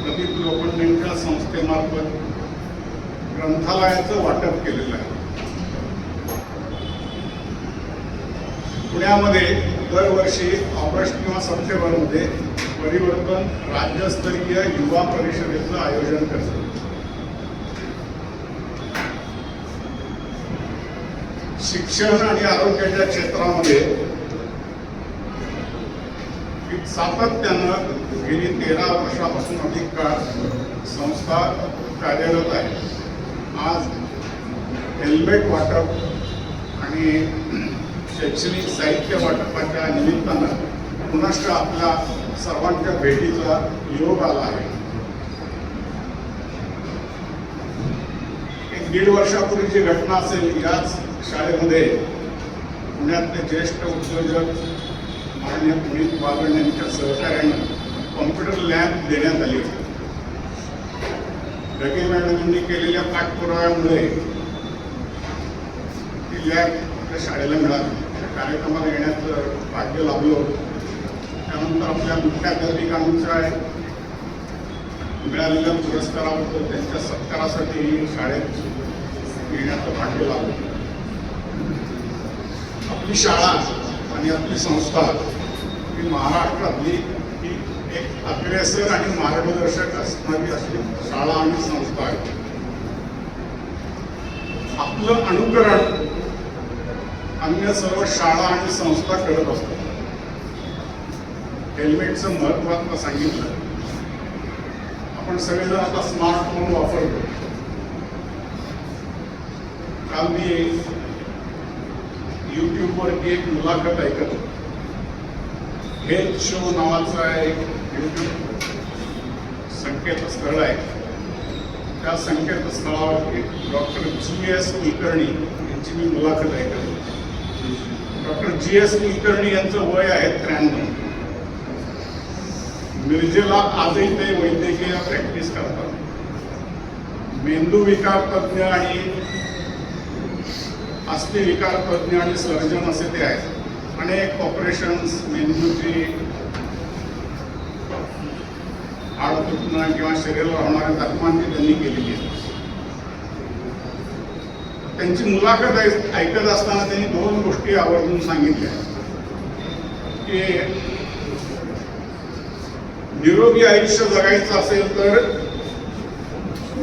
प्रदीप लोखंडेंच्या संस्थेमार्फत ग्रंथालयाचं वाटप केलेलं आहे. पुण्यामध्ये दरवर्षी ऑगस्ट किंवा सप्टेंबरमध्ये परिवर्तन राज्यस्तरीय युवा परिषदेचं आयोजन करतात. शिक्षण आणि आरोग्याच्या क्षेत्रामध्ये सातत्यानं गेली 13 वर्षापासून अधिक काळ संस्था कार्यरत आहे. आज हेल्मेट वाटप आणि शैक्षणिक साहित्य वाटपाच्या निमित्तानं पुनश्च आपल्या सर्वांच्या भेटीचा योग आला आहे. 1.5 वर्षापूर्वीची घटना असेल, याच शाळेमध्ये पुण्यातले ज्येष्ठ उद्योजक माननीय पुनीत बागड यांच्या सहकार्यानं कॉम्प्युटर लॅब देण्यात आली होती. ढगे मॅडमांनी केलेल्या पाठपुराव्यामुळे ती लॅब आपल्या शाळेला मिळाली. त्या कार्यक्रमाला येण्याचं भाग्य लाभलो. त्यानंतर आपल्या मुख्याध्यापिकांच्या मिळालेल्या पुरस्काराबद्दल त्यांच्या सत्कारासाठी शाळेत येण्याचं भाग्य लाभलं. आपली शाळा आणि आपली संस्था ही महाराष्ट्रातली ही एक अग्रेसर आणि मार्गदर्शक असणारी असली शाळा आणि संस्था आहे. आपलं अनुकरण अन्य सर्व शाळा आणि संस्था करत असतात. हेल्मेटचं महत्त्व आता सांगितलं. आपण सगळेजण आता स्मार्टफोन वापरतो. काल मी युट्यूबवरती एक मुलाखत ऐकत होतो. हेल्थ शो नावाचा एक युट्यूब संकेतस्थळ आहे. त्या संकेतस्थळावरती डॉक्टर GS कुलकर्णी यांची मी मुलाखत ऐकत होतो. डॉक्टर GS कुलकर्णी यांचं वय आहे 93. मिरजेला आजही ते वैद्यकीय प्रॅक्टिस करतात. मेंदू विकार तज्ज्ञ आणि अस्थिविकार तज्ज्ञ आणि सर्जन असे ते आहेत. अनेक ऑपरेशन्स, मेंदूची हाड तुटणं किंवा शरीराला होणाऱ्या जखमांची त्यांनी केलेली आहे. त्यांची मुलाखत ऐकत असताना त्यांनी 2 गोष्टी आवर्जून सांगितल्या की निरोगी आयुष्य जगायचं असेल तर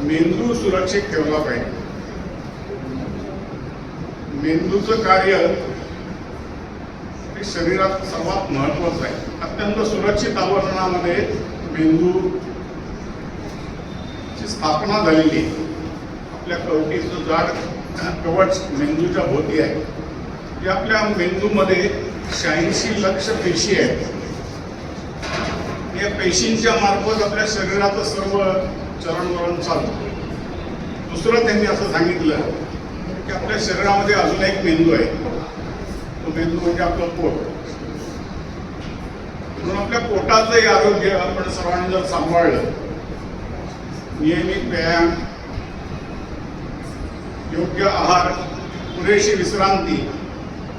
मेंदू सुरक्षित ठेवला पाहिजे. मेंदूचं कार्य हे शरीरात सर्वात महत्वाचं आहे. अत्यंत सुरक्षित आवरणामध्ये मेंदूची स्थापना झालेली आहे. आपल्या कवटीचं जाड कवच मेंदूच्या भोवती आहे. जे आपल्या मेंदूमध्ये 86 लक्ष पेशी आहेत. या पेशींच्या मार्फत आपल्या शरीराचं सर्व चलनवलन चालतं. दुसरं त्यांनी असं सांगितलं की आपल्या शरीरामध्ये अजून एक मेंदू आहे. तो मेंदू म्हणजे आपलं पोट. म्हणून आपल्या पोटाचंही आरोग्य आपण सर्वांनी जर सांभाळलं, नियमित व्यायाम, योग्य आहार, पुरेशी विश्रांती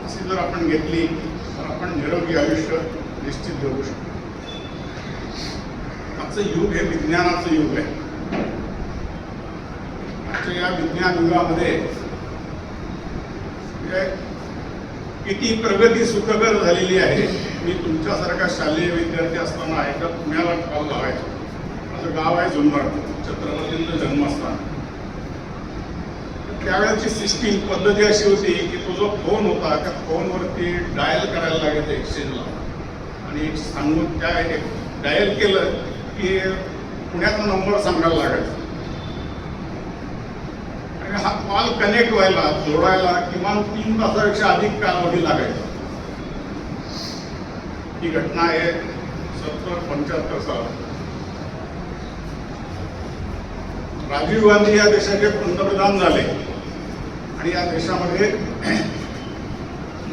अशी जर आपण घेतली तर आपण निरोगी आयुष्य निश्चित जगू शकतो. आजचं युग हे विज्ञानाचं युग आहे. आजच्या या विज्ञान युगामध्ये किती प्रगती सुखकर झालेली आहे. मी तुमच्यासारखा शालेय विद्यार्थी असताना एका पुण्याला कॉल लावायचो. माझं गाव आहे जुन्नर, छत्रपतींचं जन्मस्थान. त्यावेळेची सिस्टीम पद्धती अशी होती की तो जो फोन होता त्या फोनवरती डायल करायला लागायचं एक्सचेंजला, आणि सांगून त्या डायल केलं की पुण्याचा नंबर सांगायला लागायचा. आणि हा कॉल कनेक्ट व्हायला, जोडायला किमान 3 तासापेक्षा अधिक कालावधी लागायचा. ही घटना आहे 70-75 साल. राजीव गांधी या देशाचे पंतप्रधान झाले आणि या देशामध्ये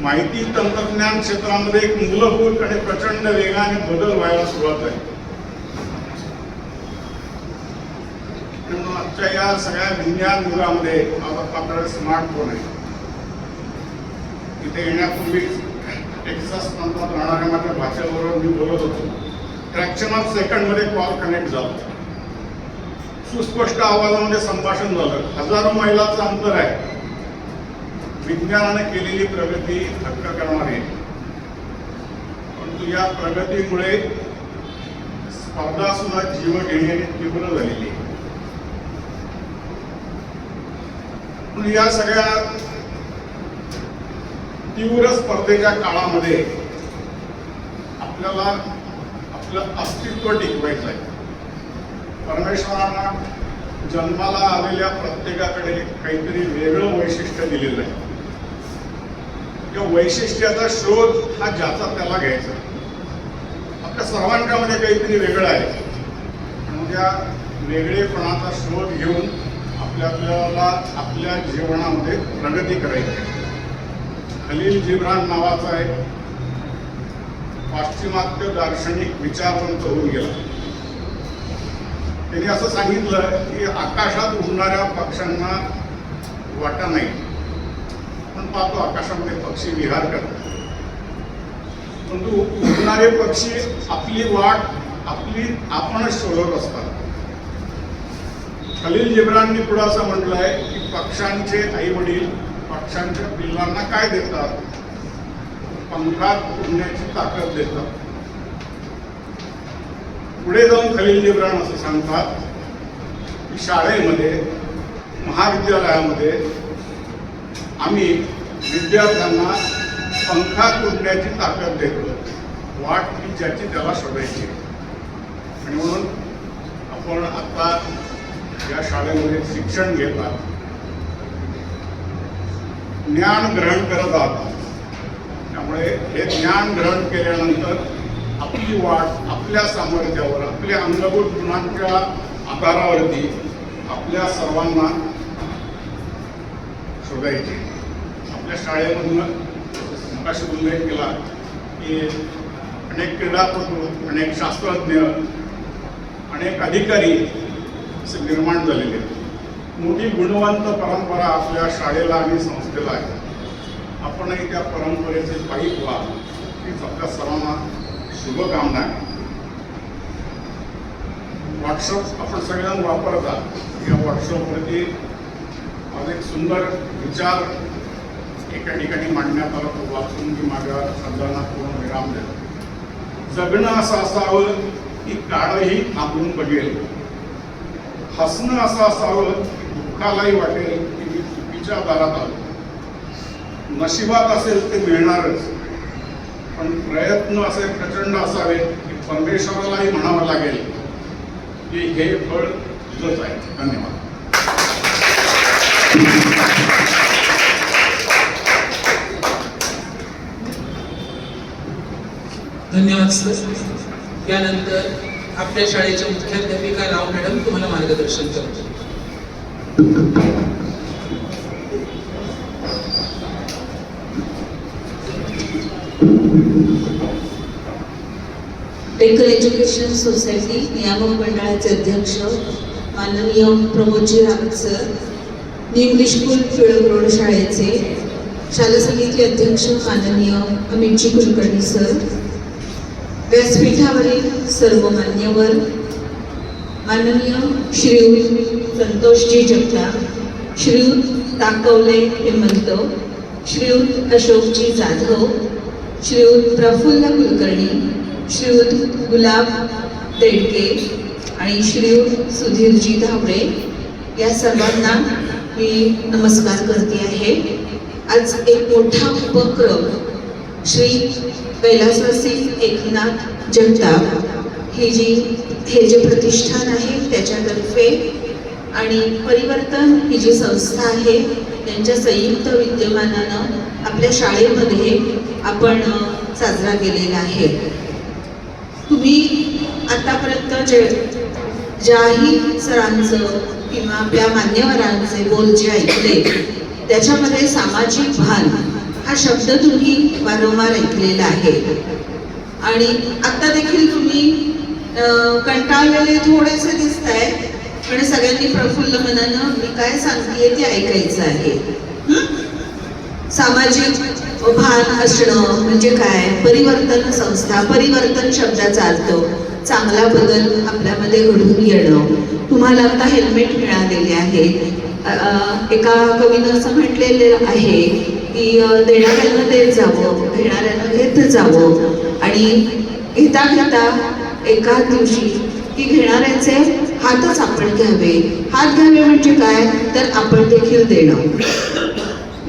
माहिती तंत्रज्ञान क्षेत्रामध्ये एक मूलभूत आणि प्रचंड वेगाने बदल व्हायला सुरुवात आहे. म्हणून आजच्या या सगळ्या विज्ञान युगामध्ये आज आपल्याकडे स्मार्टफोन आहे. इथे येण्यापूर्वी टेक्सास प्रांतात राहणाऱ्या माझ्या भाषेबरोबर मी बोलत होतो. फ्रॅक्शन ऑफ सेकंडमध्ये कॉल कनेक्ट झाला, सुस्पष्ट आवाजामध्ये संभाषण झालं. हजारो मैलाचं अंतर आहे. विज्ञानाने केलेली प्रगती हक्क करणारी, परंतु या प्रगतीमुळे स्पर्धा सुद्धा जीव घेण्याने तीव्र झालेली आहे. पण या सगळ्या तीव्र स्पर्धेच्या काळामध्ये आपल्याला आपलं अस्तित्व टिकवायचं आहे. परमेश्वरानं जन्माला आलेल्या प्रत्येकाकडे काहीतरी वेगळं वैशिष्ट्य दिलेलं आहे. या वैशिष्ट्याचा शोध हा ज्याचा त्याला घ्यायचा. आपल्या सर्वांच्यामध्ये काहीतरी वेगळं आहे, म्हणून त्या वेगळेपणाचा शोध घेऊन आपल्याला आपल्या जीवनामध्ये प्रगती करायची आहे. खलील जिब्रान नावाचा एक पाश्चिमात्य दार्शनिक विचारवंत होऊन गेला. त्यांनी असं सांगितलं की आकाशात उडणाऱ्या पक्ष्यांना वाटा नाही, पण पाहतो आकाशामध्ये पक्षी विहार करतात. परंतु उडणारे पक्षी आपली वाट आपणच शोधत असतात. खलील जिब्राननी पुढे असं म्हटलंय की पक्ष्यांचे आई वडील पक्ष्यांच्या पिल्लांना काय देतात? पंखात उडण्याची ताकद देतात. पुढे जाऊन खलील जिब्रान असं सांगतात की शाळेमध्ये, महाविद्यालयामध्ये आम्ही विद्यार्थ्यांना पंखात उडण्याची ताकद देतो. वाट ही ज्याची त्याला शोधायची. आणि म्हणून आपण आता या शाळेमध्ये शिक्षण घेतात, ज्ञान ग्रहण करत आहात. त्यामुळे हे ज्ञान ग्रहण केल्यानंतर आपली वाट आपल्या सामर्थ्यावर, आपल्या अंगभूत गुणांच्या आधारावरती आपल्या सर्वांना शोधायची. आपल्या शाळेमधून मगाशी उल्लेख केला की अनेक क्रीडापटू, अनेक शास्त्रज्ञ, अनेक अधिकारी असे निर्माण झालेले आहेत. मोठी गुणवंत परंपरा आपल्या शाळेला आणि संस्थेला आहे. आपणही त्या परंपरेचे पायी व्हा, हीच आपल्या सर्वांना शुभकामना आहे. व्हॉट्सअप आपण सगळ्यांना वापरता. या व्हॉट्सअपवरती आज एक सुंदर विचार एका ठिकाणी मांडण्यात आला, तो वाचून मी माझ्या शब्दांना पूर्ण विराम देतो. जगणं असं असावं की काळही थांबून बघेल. हसणं असं असावं की दुःखालाही वाटेल की मी चुकीच्या दारात आलो. नशिबात असेल ते मिळणारच, पण प्रयत्न असे प्रचंड असावे की परमेश्वरालाही म्हणावं लागेल की हे फळ तुझंच आहे. धन्यवाद. धन्यवाद सर. यानंतर आपल्या शाळेच्या मुख्याध्यापिका राव मॅडम तुम्हाला मार्गदर्शन करतो. टेकल एज्युकेशन सोसायटी नियामक मंडळाचे अध्यक्ष माननीय Pramodji Rawat sir, new English school Tilak road शाळेचे शाला समिती अध्यक्ष माननीय अमितजी कुलकर्णी सर, व्यासपीठावरील सर्व मान्यवर, माननीय श्रीयुत संतोषजी जगताप, श्रीयुत ताकवले हेमंत, श्रीयुत अशोकजी जाधव, श्रीयुत प्रफुल्ल कुलकर्णी, श्रीयुत गुलाब देडके आणि श्रीयुत सुधीरजी धावडे या सर्वांना मी नमस्कार करते आहे. आज एक मोठा उपक्रम श्री कैलासवासी एकनाथ जगताप हे जे प्रतिष्ठान आहे त्याच्यातर्फे आणि परिवर्तन ही जी संस्था आहे त्यांच्या संयुक्त विद्यमानानं आपल्या शाळेमध्ये आपण साजरा केलेला आहे. तुम्ही आतापर्यंत ज्याही सरांचं किंवा आपल्या मान्यवरांचे बोल जे ऐकले त्याच्यामध्ये सामाजिक भान हा शब्द तुम्ही वारंवार ऐकलेला आहे आणि आता देखील तुम्ही कंटाळलेले थोडेसे दिसत आहे, पण सगळ्यांनी प्रफुल्ल मनानं मी काय सांगतेय ते ऐकायचं आहे. सामाजिक भान असणं म्हणजे काय? परिवर्तन संस्था, परिवर्तन शब्दाचा अर्थ चांगला बदल आपल्यामध्ये घडून येणं. तुम्हाला आता हेल्मेट मिळालेले आहे. एका कवीनं असं म्हटलेलं आहे की देणाऱ्यांना देत जावं, घेणाऱ्यांना घेत जावं आणि घेता घेता एका दिवशी की घेणाऱ्यांचे हातच आपण घ्यावे. हात घ्यावे म्हणजे काय? तर आपण देखील देणं.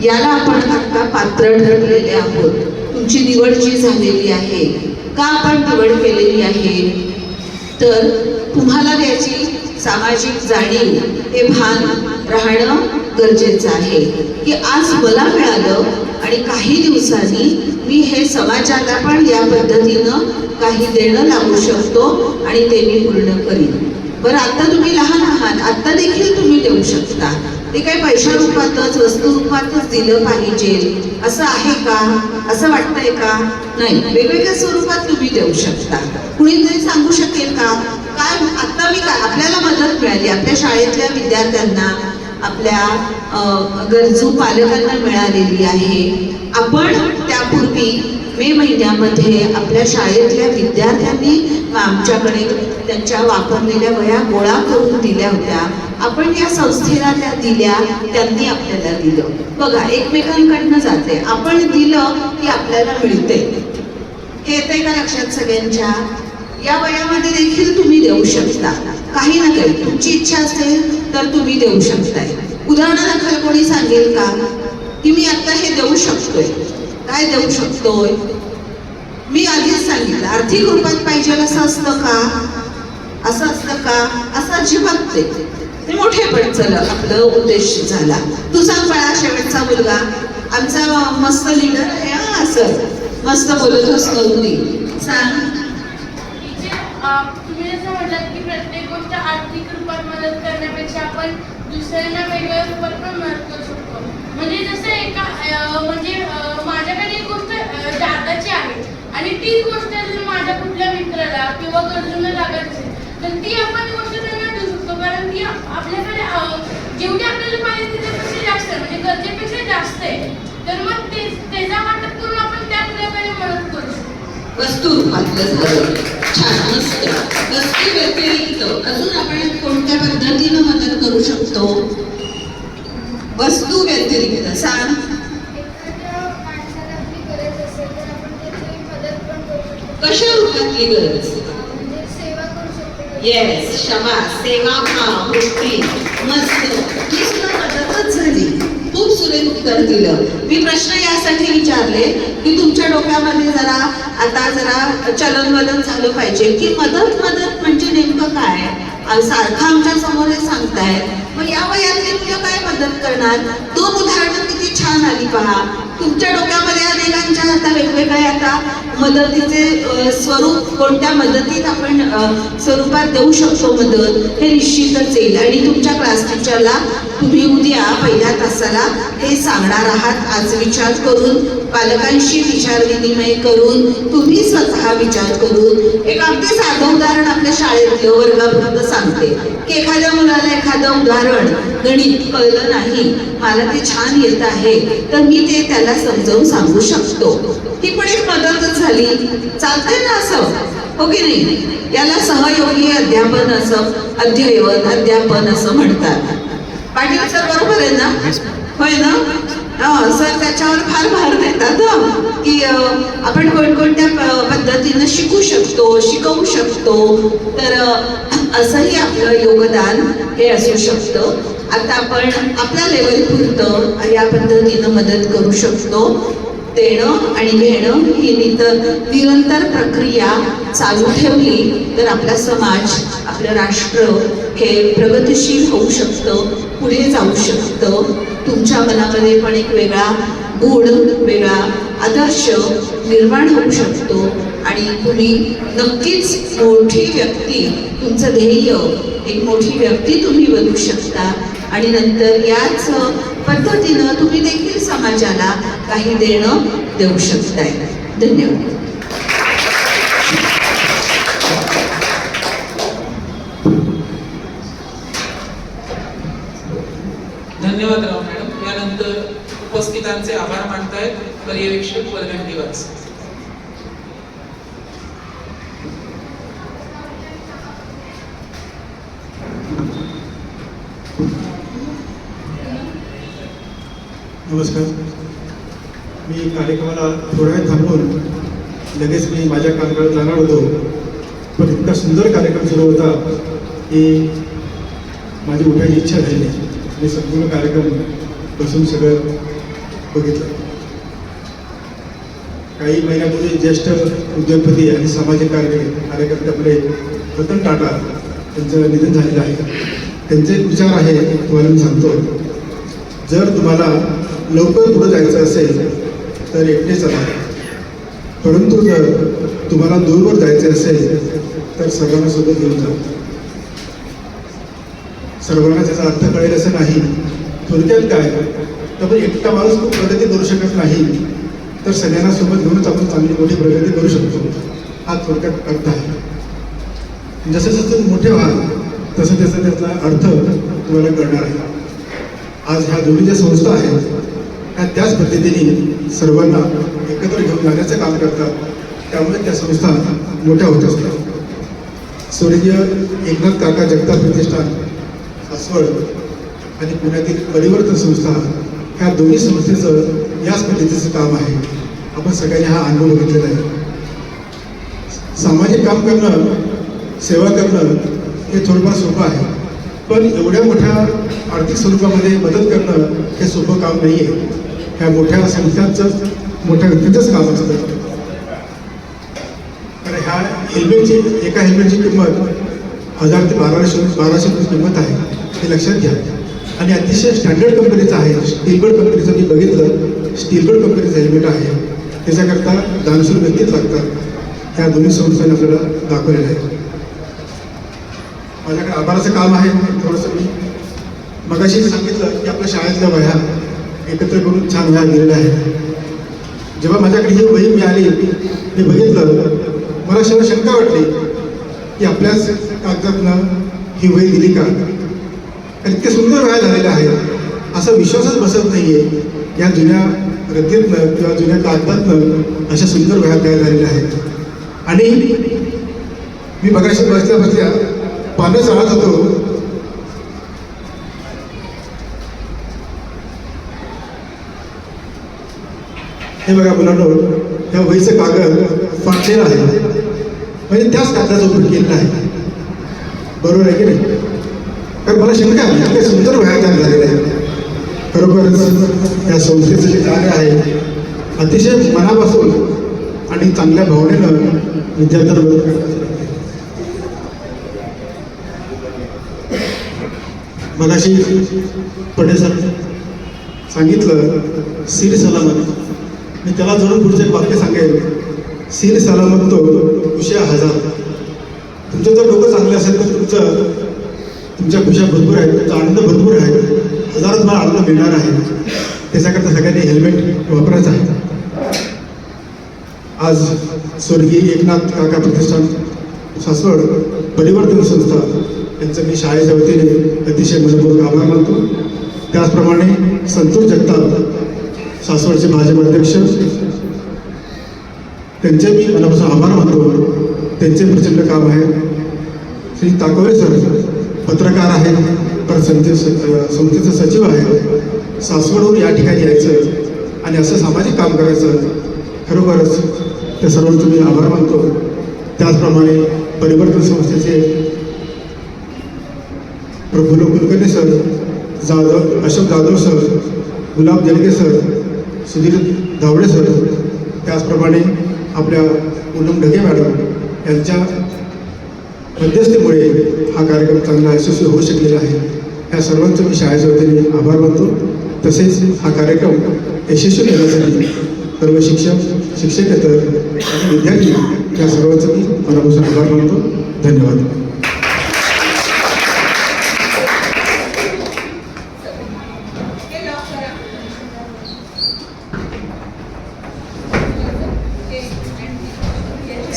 याला आपण आता पात्र ठरलेले आहोत. तुमची निवड जी झालेली आहे, का आपण निवड केलेली आहे? तर तुम्हाला याची सामाजिक जाणीव हे भान राहणं गरजेचं आहे की आज मला मिळालं आणि काही दिवसांनी मी हे समाजाला पण या पद्धतीनं काही देणं लागू शकतो आणि ते मी पूर्ण करीन. बरं, आता तुम्ही लहान आहात, आता देखील तुम्ही देऊ शकता. ते काही पैशा रूपातच वस्तू रूपातच दिलं पाहिजे असं आहे का? असं वाटतंय का? नाही, वेगवेगळ्या स्वरूपात तुम्ही देऊ शकता. कुणीतरी सांगू शकेल का काय आता मी काय आपल्याला मदत मिळाली? आपल्या शाळेतल्या विद्यार्थ्यांना, आपल्या गरजू पालकांना मिळालेली आहे. आपण त्यापूर्वी मे महिन्यामध्ये आपल्या शाळेतल्या विद्यार्थ्यांनी आमच्याकडे त्यांच्या वापरलेल्या वह्या गोळा करून दिल्या होत्या. आपण या संस्थेला त्या दिल्या, त्यांनी आपल्याला दिलं. बघा, एकमेकांकडनं जाते. आपण दिलं की आपल्याला मिळते. हे येते का लक्षात सगळ्यांच्या? या वयामध्ये देखील तुम्ही देऊ शकता. काही ना काही तुमची इच्छा असेल तर तुम्ही देऊ शकताय. उदाहरणादाखल कोणी सांगेल का की मी आता हे देऊ शकतोय? काय देऊ शकतोय? मी आधीच सांगितलं, आर्थिक रूपात पाहिजे असं असतं का? असं असतं का? असं अजिबात ते मोठेपण चल आपलं उद्देश झाला. तू सांग बाळा, शेवटचा मुलगा आमचा मस्त लीडर आहे. असं मस्त बोलत असतो. सांग. तुम्ही जसं म्हटलं की प्रत्येक गोष्ट आर्थिक रूपात मदत करण्यापेक्षा आपण दुसऱ्यांना वेगळ्या रूपात पण मदत करू शकतो. म्हणजे जसं एका म्हणजे माझ्याकडे एक गोष्ट जाताची आहे आणि तीच गोष्ट जर माझ्या कुठल्या मित्राला किंवा गरजूंना लागत असेल तर ती आपण गोष्ट त्यांना देऊ शकतो. कारण ती आपल्याकडे जेवढी आपल्याला पाहिजे त्याच्यापेक्षा जास्त आहे, म्हणजे गरजेपेक्षा जास्त आहे. तर मग त्याचा वाटप करून आपण त्या प्रकारे मदत करू शकतो. वस्तू रूपातलं झालं. छान, मस्त. वस्तू व्यतिरिक्त अजून आपण कोणत्या पद्धतीनं मदत करू शकतो? वस्तू व्यतिरिक्त सांग. कशा रूपातली गरज? येस, शाबास. सेवा भाव, गोष्टी मस्त. ही सुद्धा मदतच झाली. खूप सुरेख उत्तर दिलं. मी प्रश्न यासाठी विचारले की तुमच्या डोक्यामध्ये जरा चलनवलन झालं पाहिजे की मदत म्हणजे नेमकं काय? सारखं आमच्या समोर हे सांगताय, मग या वयातली मुलं काय मदत करणार? 2 उदाहरणं किती छान आली पहा. तुमच्या डोक्यामध्ये अनेकांच्या आता वेगवेगळे आता मदतीचे स्वरूप, कोणत्या मदतीत आपण स्वरूपात देऊ शकतो मदत, हे निश्चितच येईल. आणि तुमच्या क्लास टीचरला तुम्ही उद्या पहिल्या तासाला हे सांगणार आहात. आज विचार करून, पालकांशी विचार विनिमय करून, तुम्ही स्वतः विचार करून एक अगदी साधं उदाहरण आपल्या शाळेतलं वर्गापुरतं सांगते की एखाद्या मुलाला एखादं उदाहरण गणित कळलं नाही, मला ते छान येत आहे, तर मी ते त्याला समजावून सांगू शकतो. ही पण एक मदतच झाली. चालतंय ना असं? हो की नाही? याला सहयोगी अध्यापन असं अध्ययन अध्यापन असं म्हणतात. पाटील सर बरोबर आहे ना? होय ना? सर त्याच्यावर फार भार देतात की आपण कोणकोणत्या पद्धतीनं शिकू शकतो, शिकवू शकतो. तर असंही आपलं योगदान हे असू शकतं. आता आपण आपल्या लेवल पुरतं या पद्धतीनं मदत करू शकतो. देणं आणि घेणं ही निरंतर प्रक्रिया चालू ठेवली तर आपला समाज, आपलं राष्ट्र हे प्रगतिशील होऊ शकतं, पुढे जाऊ शकतं. तुमच्या मनामध्ये पण एक वेगळा गुण, वेगळा आदर्श निर्माण होऊ शकतो आणि तुम्ही नक्कीच मोठी व्यक्ती, तुमचं ध्येय एक मोठी व्यक्ती तुम्ही बनू शकता आणि नंतर याच पद्धतीनं तुम्ही देखील समाजाला काही देणं देऊ शकताय. धन्यवाद. धन्यवाद राव मॅडम. यानंतर उपस्थितांचे आभार मानतायत पर्यवेक्षक वर्गण दिवस. नमस्कार. मी कार्यक्रमाला थोड्या वेळ थांबून लगेच मी माझ्या कार्यक्रमात जाणार होतो, पण इतका सुंदर कार्यक्रम सुरू होता की माझी उठायची इच्छा झाली नाही. मी संपूर्ण कार्यक्रम बसून सगळं बघितलं. काही महिन्यापूर्वी ज्येष्ठ उद्योगपती आणि सामाजिक कार्यकर्ते आपले रतन टाटा त्यांचं निधन झालेलं आहे. त्यांचे एक विचार आहे, तुम्हाला मी सांगतो. जर तुम्हाला लवकर पुढे जायचं असेल तर एकटे चला, परंतु जर तुम्हाला दूरवर जायचे असेल तर सर्वांना सोबत घेऊन जा. सर्वांना त्याचा अर्थ कळेल असं नाही. थोडक्यात काय तर एकटा माणूस खूप प्रगती करू शकत नाही, तर सगळ्यांना सोबत घेऊनच आपण चांगली मोठी प्रगती करू शकतो. हा थोडक्यात अर्थ आहे. जसं जसं मोठे व्हाल तसं तसं त्याचा अर्थ तुम्हाला कळणार आहे. आज ह्या दोन्ही ज्या संस्था आहेत ह्या त्याच पद्धतीने सर्वांना एकत्र घेऊन जाण्याचं काम करतात. त्यामुळे त्या संस्था मोठ्या होत असतात. स्वर्गीय एकनाथ काका जगताप प्रतिष्ठान सासवड आणि पुण्यातील परिवर्तन संस्था ह्या दोन्ही संस्थेचं याच पद्धतीचं काम आहे. आपण सगळ्यांनी हा अनुभव घेतलेला आहे. सामाजिक काम करणं, सेवा करणं हे थोडंफार सोपं आहे, पण एवढ्या मोठ्या आर्थिक स्वरूपामध्ये मदत करणं हे सोपं काम नाही आहे. ह्या मोठ्या संस्थांचं, मोठ्या व्यक्तीचंच काम असतं. कारण ह्या हेल्मेटची, एका हेल्मेटची किंमत 1000 ते 1200 किंमत आहे, हे लक्षात घ्या. आणि अतिशय स्टँडर्ड कंपनीचं आहे. स्टीलबर्ड कंपनीचं मी बघितलं, स्टीलबर्ड कंपनीचं हेल्मेट आहे. त्याच्याकरता दानशूर व्यक्तीच लागतात. ह्या दोन्ही संस्थांनी आपल्याला दाखवलेलं आहे. माझ्याकडे आभाराचं काम आहे. थोडंसं मी मगाशी सांगितलं की आपल्या शाळेतल्या वह्या एकत्र करून छान वह्या दिलेल्या आहेत. जेव्हा माझ्याकडे ही वही मिळाली, मी बघितलं, मला शंका वाटली की आपल्याच कागदातनं ही वही दिली का? इतके सुंदर वह्या झालेल्या आहेत, असा विश्वासच बसत नाही आहे. या जुन्या रद्दीतनं किंवा जुन्या कागदातनं अशा सुंदर वह्या तयार झालेल्या आहेत. आणि मी मगाशी बसल्या पानं चाळत होतो. हे बघा मुलांनो, ह्या वहीचं कागद फाटलेलं आहे, म्हणजे त्याच कागदाचा उपयोग केलेला आहे. बरोबर आहे की नाही? कारण मला शंका आहे, इतके सुंदर वह्या तयार झालेल्या आहेत. खरोखरच या संस्थेचं जे कार्य आहे अतिशय मनापासून आणि चांगल्या भावनेनं विद्यार्थ्यांना मदत करतात. मगाशी पटेल सर सांगितलं सीर सलामत. मी त्याला जोडून पुढचं एक वाक्य सांगेल. सीर सलामत तो खुशिया हजार. तुमचं जर डोकं चांगलं असेल तर तुमच्या खुशा भरपूर आहेत, तुमचा आनंद भरपूर आहे, हजारो तुम्हाला आनंद मिळणार आहे. त्याच्याकरता सगळ्यांनी हेल्मेट वापरायचं आहे. आज स्वर्गीय एकनाथ काका प्रतिष्ठान सासवड परिवर्तन संस्था यांचं मी शाळेच्या वतीने अतिशय मनपूर्वक आभार मानतो. त्याचप्रमाणे संतोष जगताप सासवडचे भाजप अध्यक्ष, त्यांचे मी मनापासून आभार मानतो. त्यांचे प्रचंड काम आहे. श्री ताकवले सर पत्रकार आहेत, परत संस्थेचे सचिव आहेत. सासवडहून या ठिकाणी यायचं आणि असं सामाजिक काम करायचं, खरोखरच त्या सर्वांचे मी आभार मानतो. त्याचप्रमाणे परिवर्तन संस्थेचे प्रफुल्ल कुलकर्णी सर, अशोक जाधव सर, गुलाब जलगे सर, सुधीर धावडे सर, त्याचप्रमाणे आपल्या पूनम ढगे मॅडम यांच्या मध्यस्थीमुळे हा कार्यक्रम चांगला यशस्वी होऊ शकलेला आहे. या सर्वांचं मी शाळेच्या वतीने आभार मानतो. तसेच हा कार्यक्रम यशस्वी करण्यासाठी सर्व शिक्षक, शिक्षकेतर आणि विद्यार्थी या सर्वांचं मी मनापासून आभार मानतो. धन्यवाद.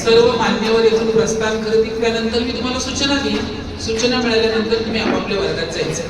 सर्व मान्यवर येथून प्रस्थान करतील. त्यानंतर मी तुम्हाला सूचना दिली. सूचना मिळाल्यानंतर तुम्ही आपापल्या वर्गात जायचं.